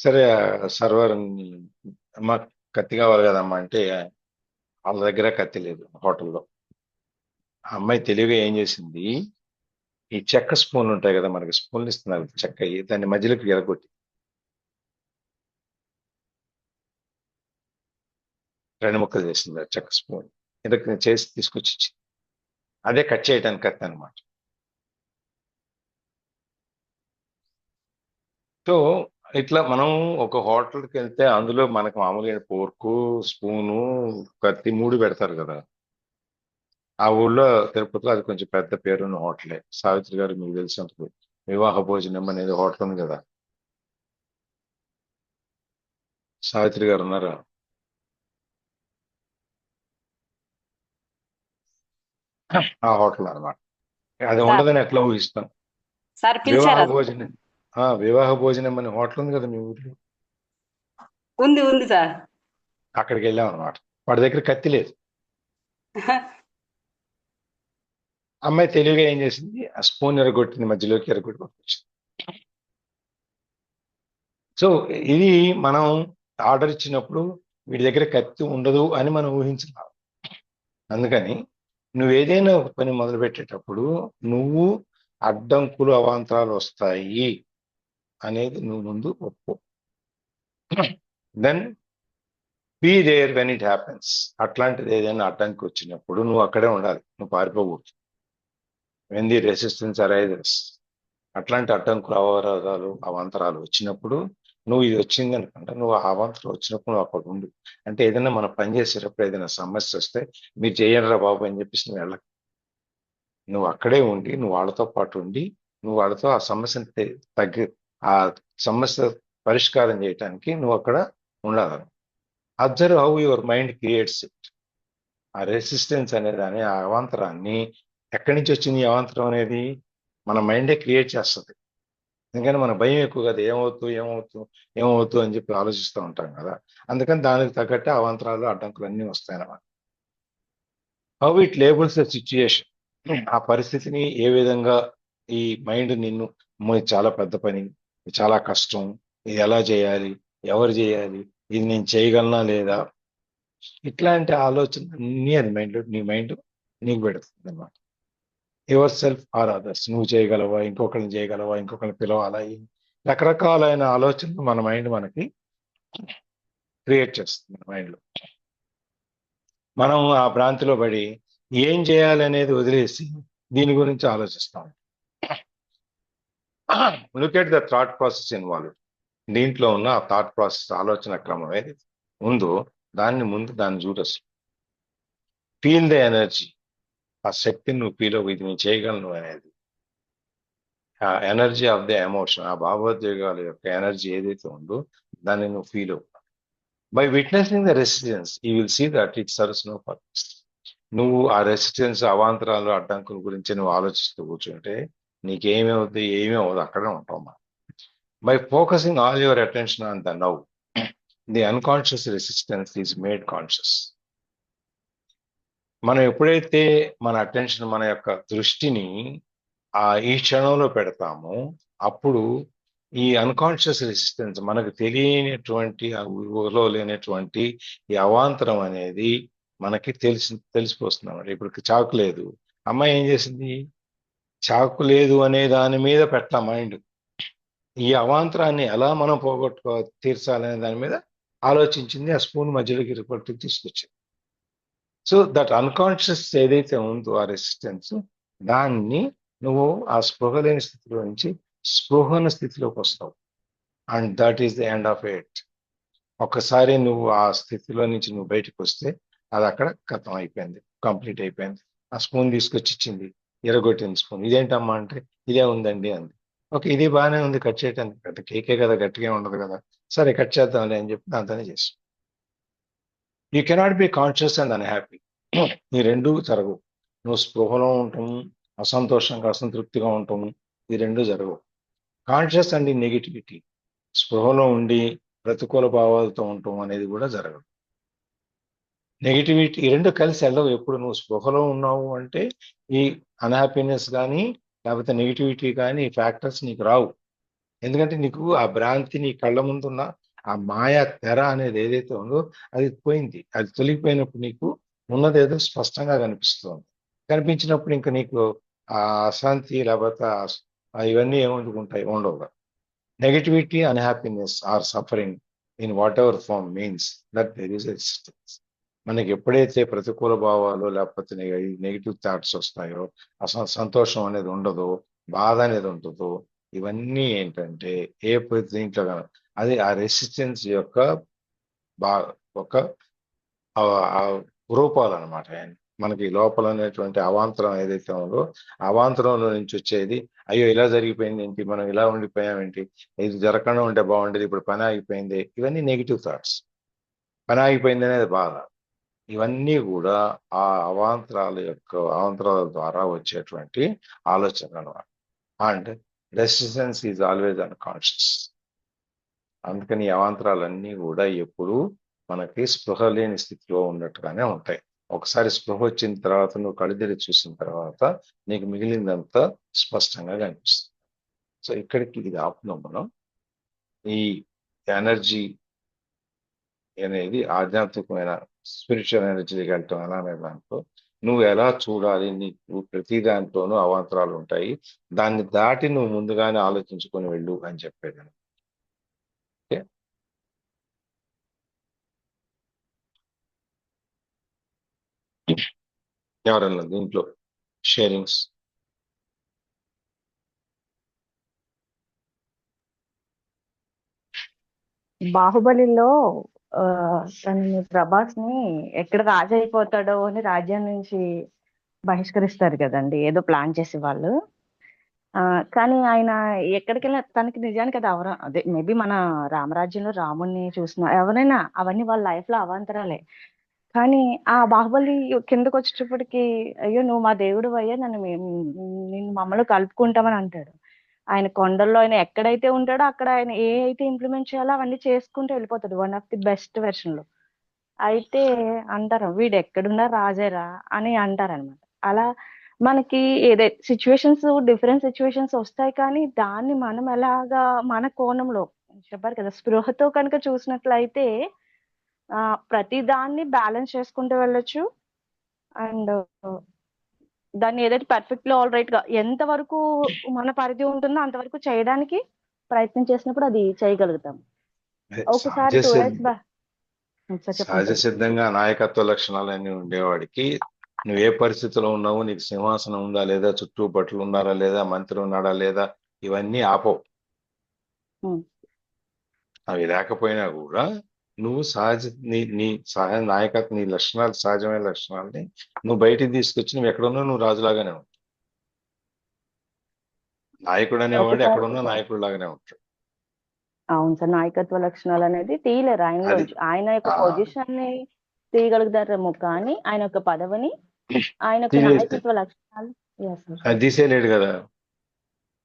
సరే సర్వర్ అమ్మ కత్తి కావాలి కదమ్మా అంటే వాళ్ళ దగ్గర కత్తి లేదు హోటల్లో. ఆ అమ్మాయి తెలివిగా ఏం చేసింది, ఈ చెక్క స్పూన్లు ఉంటాయి కదా, మనకి స్పూన్లు ఇస్తున్నారు చెక్క, దాన్ని మధ్యలోకి ఎరగొట్టి 2 ముక్కలు చేసింది. చెక్క స్పూన్ ఎరగ చేసి తీసుకొచ్చి ఇచ్చింది. అదే కట్ చేయడానికి కత్తి అనమాట. సో ఇట్లా మనం ఒక హోటల్కి వెళ్తే అందులో మనకు మామూలుగా పోర్కు, స్పూను, కత్తి 3 పెడతారు కదా. ఆ ఊళ్ళో తిరుపతిలో అది కొంచెం పెద్ద పేరున్న హోటలే. సావిత్రి గారు మీకు తెలిసి ఉంటుంది, వివాహ భోజనం అనేది హోటల్ ఉంది కదా. సావిత్రి గారు ఉన్నారా? ఆ హోటల్ అనమాట. అది ఉండదని ఎట్లా ఊహిస్తాం. సార్ వివాహ పిలిచారా? భోజనం వివాహ భోజనం అనే హోటల్ ఉంది కదా మీ ఊర్లో. ఉంది సార్. అక్కడికి వెళ్ళాం అనమాట. వాడి దగ్గర కత్తి లేదు. అమ్మాయి తెలివిగా ఏం చేసింది, ఆ స్పూన్ ఎరగొట్టింది, మధ్యలోకి ఎరగొట్టి వచ్చింది. సో ఇది మనం ఆర్డర్ ఇచ్చినప్పుడు వీడి దగ్గర కత్తి ఉండదు అని మనం ఊహించాలి. అందుకని నువ్వు ఏదైనా ఒక పని మొదలు పెట్టేటప్పుడు నువ్వు అడ్డంకులు, అవాంతరాలు వస్తాయి అనేది నువ్వు ముందు ఒప్పు. Then be there when it happens. అట్లాంటిది ఏదైనా అడ్డంకి వచ్చినప్పుడు నువ్వు అక్కడే ఉండాలి, నువ్వు పారిపోకూడదు. వెన్ ది రెసిస్టెన్స్ అరైజెస్, అట్లాంటి అడ్డంకులు, అవరోధాలు, అవాంతరాలు వచ్చినప్పుడు నువ్వు ఇది వచ్చింది అనుకుంటా, నువ్వు ఆ అవాంతరం వచ్చినప్పుడు నువ్వు అక్కడ ఉండు. అంటే ఏదైనా మనం పని చేసేటప్పుడు ఏదైనా సమస్య వస్తే మీరు చేయండిరా బాబు అని చెప్పేసి నువ్వు వెళ్ళకు. నువ్వు అక్కడే ఉండి, నువ్వు వాళ్ళతో పాటు ఉండి, నువ్వు వాళ్ళతో ఆ సమస్యను ఆ సమస్య పరిష్కారం చేయటానికి నువ్వు అక్కడ ఉండాలి. Observe how your mind creates it. ఆ రెసిస్టెన్స్ అనే దాన్ని, ఆ అవాంతరాన్ని ఎక్కడి నుంచి వచ్చింది? ఈ అవాంతరం అనేది మన మైండే క్రియేట్ చేస్తుంది. ఎందుకంటే మన భయం ఎక్కువ కదా, ఏమవుతూ అని చెప్పి ఆలోచిస్తూ ఉంటాం కదా. అందుకని దానికి తగ్గట్టు అవాంతరాలు, అడ్డంకులు అన్నీ వస్తాయన్నమాట. How it labels the situation. ఆ పరిస్థితిని ఏ విధంగా ఈ మైండ్ నిన్ను, "అమ్మో, ఇది చాలా పెద్ద పని, ఇది చాలా కష్టం, ఇది ఎలా చేయాలి, ఎవరు చేయాలి, ఇది నేను చేయగలనా లేదా", ఇట్లాంటి ఆలోచన అన్నీ అది నీ మైండ్ నీకు పెడుతుంది అనమాట. యువర్ సెల్ఫ్ ఆర్ అదర్స్, నువ్వు చేయగలవా, ఇంకొకరిని చేయగలవా, ఇంకొకరిని పిలవాలా, రకరకాలైన ఆలోచనలు మన మైండ్ మనకి క్రియేట్ చేస్తుంది. మన మైండ్లో మనం ఆ భ్రాంతిలో పడి ఏం చేయాలి అనేది వదిలేసి దీని గురించి ఆలోచిస్తాం. Look at the thought process involve. దీంట్లో ఉన్న ఆ థాట్ ప్రాసెస్, ఆలోచన క్రమం ఏది ఉందో దాన్ని చూడొచ్చు. ఫీల్ ద ఎనర్జీ, ఆ శక్తిని నువ్వు ఫీల్ అవ్వు, ఇది నేను చేయగలను అనేది. ఆ ఎనర్జీ ఆఫ్ ద ఎమోషన్, ఆ భావోద్వేగాల యొక్క ఎనర్జీ ఏదైతే ఉందో దాన్ని నువ్వు ఫీల్ అవ్వు. By witnessing the resistance you will see that it serves no purpose. నువ్వు ఆ రెసిస్టెన్స్, అవాంతరాలు, అడ్డంకుల గురించి నువ్వు ఆలోచిస్తూ కూర్చుంటే నీకేమీ అవ్వదు, అక్కడే ఉంటావు. By focusing all your attention on the now, the unconscious resistance is made conscious. మనం ఎప్పుడైతే మన అటెన్షన్, మన యొక్క దృష్టిని ఈ క్షణంలో పెడతామో అప్పుడు ఈ అన్కాన్షియస్ రెసిస్టెన్స్, మనకు తెలియనటువంటి, ఆ ఊహలో లేనటువంటి ఈ అవాంతరం అనేది మనకి తెలిసిపోతుంది. ఇప్పుడు చాకు లేదు, అమ్మాయి ఏం చేసింది? చాకు లేదు అనే దాని మీద పెట్ట మైండ్ ఈ అవాంతరాన్ని ఎలా మనం తీర్చాలనే దాని మీద ఆలోచించింది. ఆ స్పూన్ మధ్యలోకి రిపోర్ట్ తీసుకొచ్చింది. సో దట్ అన్కాన్షియస్ ఏదైతే ఉందో ఆ రెసిస్టెన్స్, దాన్ని నువ్వు ఆ స్పృహ లేని స్థితిలో నుంచి స్పృహన స్థితిలోకి వస్తావు. And that is the end of it. ఒక్కసారి నువ్వు ఆ స్థితిలో నుంచి నువ్వు బయటకు వస్తే అది అక్కడ ఖతం అయిపోయింది, కంప్లీట్ అయిపోయింది. ఆ స్పూన్ తీసుకొచ్చి ఇచ్చింది, ఎరగొట్టింది స్పూన్. ఇదేంటమ్మా అంటే, ఇదే ఉందండి అంది. ఓకే, ఇది బాగానే ఉంది, కట్ చేయటానికి పెద్ద కేకే కదా, గట్టిగా ఉండదు కదా, సరే కట్ చేద్దాంలే అని చెప్పి దాంతోనే చేస్తాం. You cannot be conscious and unhappy. ఈ రెండూ జరగవు. నువ్వు స్పృహలో ఉంటాము, అసంతోషంగా, అసంతృప్తిగా ఉంటాము, ఈ రెండూ జరగవు. కాన్షియస్ అండ్ నెగిటివిటీ, స్పృహలో ఉండి ప్రతికూల భావాలతో ఉండటం అనేది కూడా జరగదు. నెగిటివిటీ, ఈ రెండు కలిసి వెళ్ళవు. ఎప్పుడు నువ్వు స్పృహలో ఉన్నావు అంటే ఈ అన్హ్యాపీనెస్ కానీ లేకపోతే నెగిటివిటీ కానీ ఈ ఫ్యాక్టర్స్ నీకు రావు. ఎందుకంటే నీకు ఆ భ్రాంతి, నీ కళ్ళ ముందున్న ఆ మాయా తెర అనేది ఏదైతే ఉందో అది పోయింది. అది తొలగిపోయినప్పుడు నీకు ఉన్నదేదో స్పష్టంగా కనిపిస్తుంది. కనిపించినప్పుడు ఇంకా నీకు ఆ అశాంతి లేకపోతే ఇవన్నీ ఏముంటాయి, ఉండవు. Negativity, unhappiness or suffering in whatever form means that there is resistance. మనకి ఎప్పుడైతే ప్రతికూల భావాలు లేకపోతే నెగిటివ్ థాట్స్ వస్తాయో, సంతోషం అనేది ఉండదో, బాధ అనేది ఉంటుందో, ఇవన్నీ ఏంటంటే దీంట్లో అది ఆ రెసిస్టెన్స్ యొక్క ఒక రూపాలు అనమాట. మనకి లోపల అనేటువంటి అవాంతరం ఏదైతే ఉందో అవాంతరంలో నుంచి వచ్చేది, అయ్యో ఇలా జరిగిపోయింది ఏంటి, మనం ఇలా ఉండిపోయామేంటి, ఇది జరగకుండా ఉంటే బాగుండేది, ఇప్పుడు పని ఆగిపోయింది, ఇవన్నీ నెగిటివ్ థాట్స్. పని ఆగిపోయింది అనేది బాధ. ఇవన్నీ కూడా ఆ అవాంతరాల ద్వారా వచ్చేటువంటి ఆలోచనలు అనమాట. And resistance is always unconscious. అందుకని ఈ అవాంతరాలన్నీ కూడా ఎప్పుడు మనకి స్పృహ లేని స్థితిలో ఉన్నట్టుగానే ఉంటాయి. ఒకసారి స్పృహ వచ్చిన తర్వాత నువ్వు కళ్ళెదిరి చూసిన తర్వాత నీకు మిగిలిందంతా స్పష్టంగా కనిపిస్తుంది. సో ఇక్కడికి ఇది ఆపుతున్నాం మనం. ఈ ఎనర్జీ అనేది ఆధ్యాత్మికమైన స్పిరిచువల్ ఎనర్జీకి వెళ్ళటం ఎలా అనే దాంట్లో నువ్వు ఎలా చూడాలి, నీకు ప్రతి దాంట్లోనూ అవాంతరాలు ఉంటాయి, దాన్ని దాటి నువ్వు ముందుగానే ఆలోచించుకొని వెళ్ళు అని చెప్పేదాన్ని. ఓకే, ఎవరన్నా దీంట్లో షేరింగ్స్? బాహుబలిలో ఆ తనని ప్రభాస్ ని ఎక్కడ రాజు అయిపోతాడో అని రాజ్యం నుంచి బహిష్కరిస్తారు కదండి, ఏదో ప్లాన్ చేసి వాళ్ళు. కానీ ఆయన ఎక్కడికి వెళ్ళినా తనకి నిజానికి అది అదే మేబీ మన రామరాజ్యంలో రాముణ్ణి చూసిన ఎవరైనా అవన్నీ వాళ్ళ లైఫ్ లో అవాంతరాలే. కానీ ఆ బాహుబలి కిందకు వచ్చేటప్పటికి అయ్యో నువ్వు మా దేవుడు అయ్యా, నిన్ను మమ్మల్ని కలుపుకుంటామని అంటాడు. ఆయన కొండల్లో ఆయన ఎక్కడైతే ఉంటాడో అక్కడ ఆయన ఏ అయితే ఇంప్లిమెంట్ చేయాలో అవన్నీ చేసుకుంటూ వెళ్ళిపోతాడు, one of the best version లో. అయితే అంటారు వీడు ఎక్కడున్నా రాజేరా అని అంటారనమాట. అలా మనకి ఏదైతే సిచ్యువేషన్స్, డిఫరెంట్ సిచ్యువేషన్స్ వస్తాయి, కానీ దాన్ని మనం ఎలాగా మన కోణంలో చెప్పారు కదా స్పృహతో కనుక చూసినట్లయితే ప్రతి దాన్ని బ్యాలెన్స్ చేసుకుంటూ వెళ్ళొచ్చు. అండ్ దాన్ని ఏదైతే పర్ఫెక్ట్ లో ఆల్ రైట్ గా ఎంత వరకు మన పరిధి ఉంటుందో అంతవరకు చేయడానికి ప్రయత్నం చేసినప్పుడు అది చేయగలుగుతాం. ఒకసారి 2 years back సహజ సిద్ధంగా నాయకత్వ లక్షణాలన్నీ ఉండేవాడికి నువ్వు ఏ పరిస్థితిలో ఉన్నావు, నీకు సింహాసనం ఉందా లేదా, చుట్టూ భటులు ఉన్నారా లేదా, మంత్రి ఉన్నాడా లేదా, ఇవన్నీ ఆపవు. అవి లేకపోయినా కూడా నువ్వు సహజ నీ సహజ నాయకత్వ నీ లక్షణాలు, సహజమైన లక్షణాలని నువ్వు బయటికి తీసుకొచ్చి నువ్వు ఎక్కడున్నా నువ్వు రాజులాగానే ఉంటావు. నాయకుడు అనేవాడు ఎక్కడున్నా నాయకుడు లాగానే ఉంటాడు. అవును సార్, నాయకత్వ లక్షణాలు అనేది తీయలేరు ఆయనలో. ఆయన యొక్క పొజిషన్ ని తీయగలుగుతారేమో, కానీ ఆయన యొక్క పదవిని, ఆయన యొక్క నాయకత్వ లక్షణాలు అది తీసేయలేడు కదా.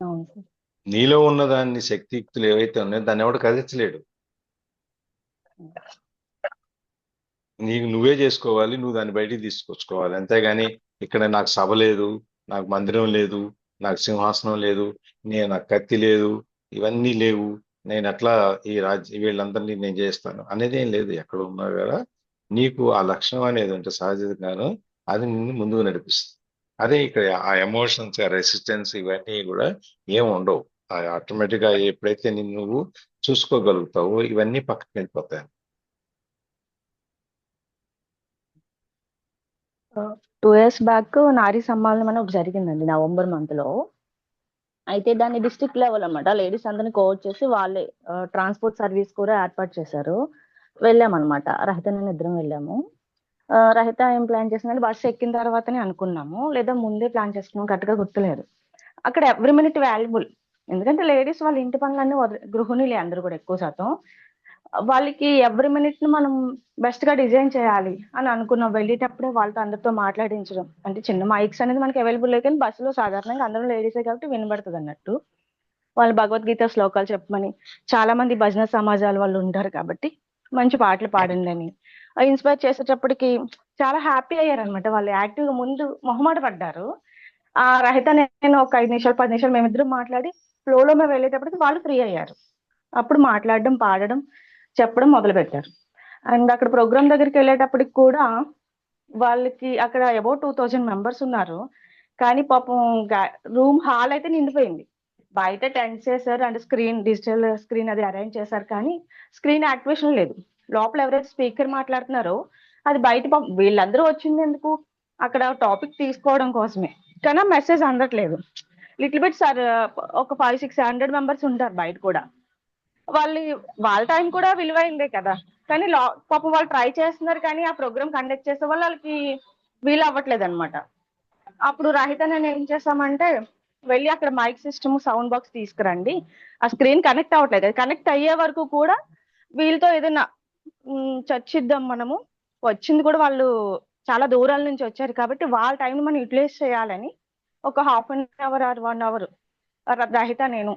అవును సార్. నీలో ఉన్న దాన్ని శక్తియుక్తులు ఏవైతే ఉన్నాయో దాన్ని ఎవడు కదిలించలేడు. నీకు నువ్వే చేసుకోవాలి, నువ్వు దాన్ని బయటికి తీసుకొచ్చుకోవాలి. అంతేగాని ఇక్కడ నాకు సభ లేదు, నాకు మందిరం లేదు, నాకు సింహాసనం లేదు, నాకు కత్తి లేదు, ఇవన్నీ లేవు, నేను ఎట్లా ఈ వీళ్ళందరినీ నేను చేస్తాను అనేది ఏం లేదు. ఎక్కడ ఉన్నా కదా నీకు ఆ లక్షణం అనేది ఉంటే సహజంగాను అది నిన్ను ముందుకు నడిపిస్తుంది. అదే ఇక్కడ ఆ ఎమోషన్స్, రెసిస్టెన్స్ ఇవన్నీ కూడా ఏం ఉండవు. ఆటోమేటిక్ గా ఎప్పుడైతే నువ్వు చూసుకోగలుగుతావో ఇవన్నీ పక్కకి వెళ్ళిపోతాయి. 2 years బ్యాక్ నారీ సమ్మానం అని ఒకటి జరిగిందండి నవంబర్ మంత్ లో. అయితే దాన్ని డిస్ట్రిక్ట్ లెవెల్ అన్నమాట, లేడీస్ అందరిని కోఆర్డ్ చేసి వాళ్ళే ట్రాన్స్పోర్ట్ సర్వీస్ కూడా ఏర్పాటు చేశారు. వెళ్ళామన్నమాట, రహిత నేను ఇద్దరం వెళ్ళాము. రహిత ఏం ప్లాన్ చేసిందంటే బస్సు ఎక్కిన తర్వాతనే అనుకున్నాము, లేదా ముందే ప్లాన్ చేసుకున్నాము, కరెక్ట్గా గుర్తులేదు. అక్కడ ఎవ్రీ మినిట్ వాల్యుబుల్, ఎందుకంటే లేడీస్ వాళ్ళ ఇంటి పనులన్నీ గృహిణులే అందరూ కూడా ఎక్కువ శాతం. వాళ్ళకి ఎవ్రీ మినిట్ ని మనం బెస్ట్ గా డిజైన్ చేయాలి అని అనుకున్నాం. వెళ్ళేటప్పుడే వాళ్ళతో అందరితో మాట్లాడించడం, అంటే చిన్న మైక్స్ అనేది మనకి అవైలబుల్ లేదు, కానీ బస్సులో సాధారణంగా అందరూ లేడీసే కాబట్టి వినబడుతుంది అన్నట్టు. వాళ్ళు భగవద్గీత శ్లోకాలు చెప్పమని, చాలా మంది భజన సమాజాల వాళ్ళు ఉంటారు కాబట్టి మంచి పాటలు పాడండి అని ఇన్స్పైర్ చేసేటప్పటికి చాలా హ్యాపీ అయ్యారనమాట. వాళ్ళు యాక్టివ్ గా ముందు మొహమాట పడ్డారు. ఆ రహిత నేను ఒక 5 నిమిషాలు 10 నిమిషాలు మేమిద్దరం మాట్లాడి ఫ్లోలో మేము వెళ్ళేటప్పటికి వాళ్ళు ఫ్రీ అయ్యారు. అప్పుడు మాట్లాడడం, పాడడం, చెప్పడం మొదలు పెట్టారు. అండ్ అక్కడ ప్రోగ్రామ్ దగ్గరికి వెళ్ళేటప్పటికి కూడా వాళ్ళకి అక్కడ అబౌట్ 2000 మెంబర్స్ ఉన్నారు, కానీ పాపం రూమ్ హాల్ అయితే నిండిపోయింది. బయట టెంట్స్ చేశారు అండ్ డిజిటల్ స్క్రీన్ అది అరేంజ్ చేశారు, కానీ స్క్రీన్ యాక్టివేషన్ లేదు. లోపల ఎవరైతే స్పీకర్ మాట్లాడుతున్నారో అది బయట వీళ్ళందరూ వచ్చింది ఎందుకు, అక్కడ టాపిక్ తీసుకోవడం కోసమే, కానీ మెసేజ్ అందట్లేదు. లిటిల్ బిట్ సార్ ఒక 500-600 మెంబర్స్ ఉంటారు బయట కూడా. వాళ్ళ టైం కూడా విలువైందే కదా, కానీ పాపం వాళ్ళు ట్రై చేస్తున్నారు, కానీ ఆ ప్రోగ్రామ్ కండక్ట్ చేసే వాళ్ళకి వీలు అవ్వట్లేదు అనమాట. అప్పుడు రహిత నేను ఏం చేసామంటే వెళ్ళి అక్కడ మైక్ సిస్టమ్, సౌండ్ బాక్స్ తీసుకురండి, ఆ స్క్రీన్ కనెక్ట్ అవ్వట్లేదు, కనెక్ట్ అయ్యే వరకు కూడా వీళ్ళతో ఏదైనా చర్చిద్దాం మనము. వచ్చింది కూడా వాళ్ళు చాలా దూరాల నుంచి వచ్చారు కాబట్టి వాళ్ళ టైం మనం యూటిలైజ్ చేయాలని ఒక 1/2 hour or 1 hour రహిత నేను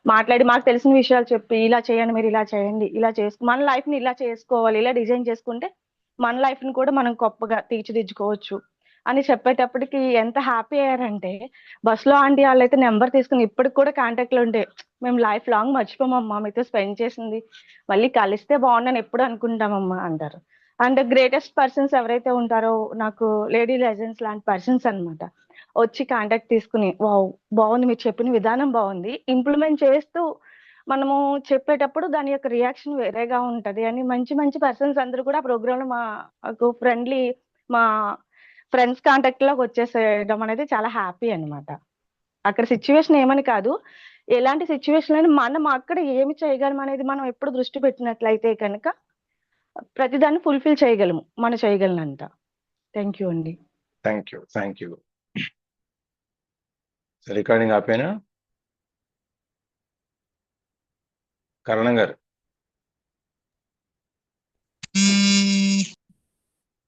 మాట్లాడి మాకు తెలిసిన విషయాలు చెప్పి, ఇలా చేయండి, మీరు ఇలా చేయండి, ఇలా మన లైఫ్ ని ఇలా చేసుకోవాలి, ఇలా డిజైన్ చేసుకుంటే మన లైఫ్ ని కూడా మనం గొప్పగా తీర్చిదిద్దుకోవచ్చు అని చెప్పేటప్పటికి ఎంత హ్యాపీ అయ్యారంటే, బస్సులో ఆంటీ వాళ్ళైతే నెంబర్ తీసుకుని ఇప్పటికి కూడా కాంటాక్ట్ లో ఉంటే మేము లైఫ్ లాంగ్ మర్చిపోమమ్మా, మీతో స్పెండ్ చేసింది, మళ్ళీ కలిస్తే బాగుండని ఎప్పుడు అనుకుంటామమ్మా అంటారు. అండ్ గ్రేటెస్ట్ పర్సన్స్ ఎవరైతే ఉంటారో నాకు లేడీ లెజెండ్స్ లాంటి పర్సన్స్ అన్నమాట. వచ్చి కాంటాక్ట్ తీసుకుని వావ్ బాగుంది, మీరు చెప్పిన విధానం బాగుంది, ఇంప్లిమెంట్ చేస్తూ మనము చెప్పేటప్పుడు దాని యొక్క రియాక్షన్ వేరేగా ఉంటది అని మంచి మంచి పర్సన్స్ అందరూ కూడా ప్రోగ్రామ్ లో మాకు ఫ్రెండ్లీ మా ఫ్రెండ్స్ కాంటాక్ట్ లోకి వచ్చేసేయడం అనేది చాలా హ్యాపీ అన్నమాట. అక్కడ సిచ్యువేషన్ ఏమని కాదు, ఎలాంటి సిచ్యువేషన్ అయినా మనం అక్కడ ఏమి చేయగలం అనేది మనం ఎప్పుడు దృష్టి పెట్టినట్లయితే కనుక ప్రతిదాన్ని ఫుల్ఫిల్ చేయగలము, మనం చేయగలనంత. థ్యాంక్ యూ అండి. Thank you. రికార్డింగ్ ఆపేనా కరణం గారు?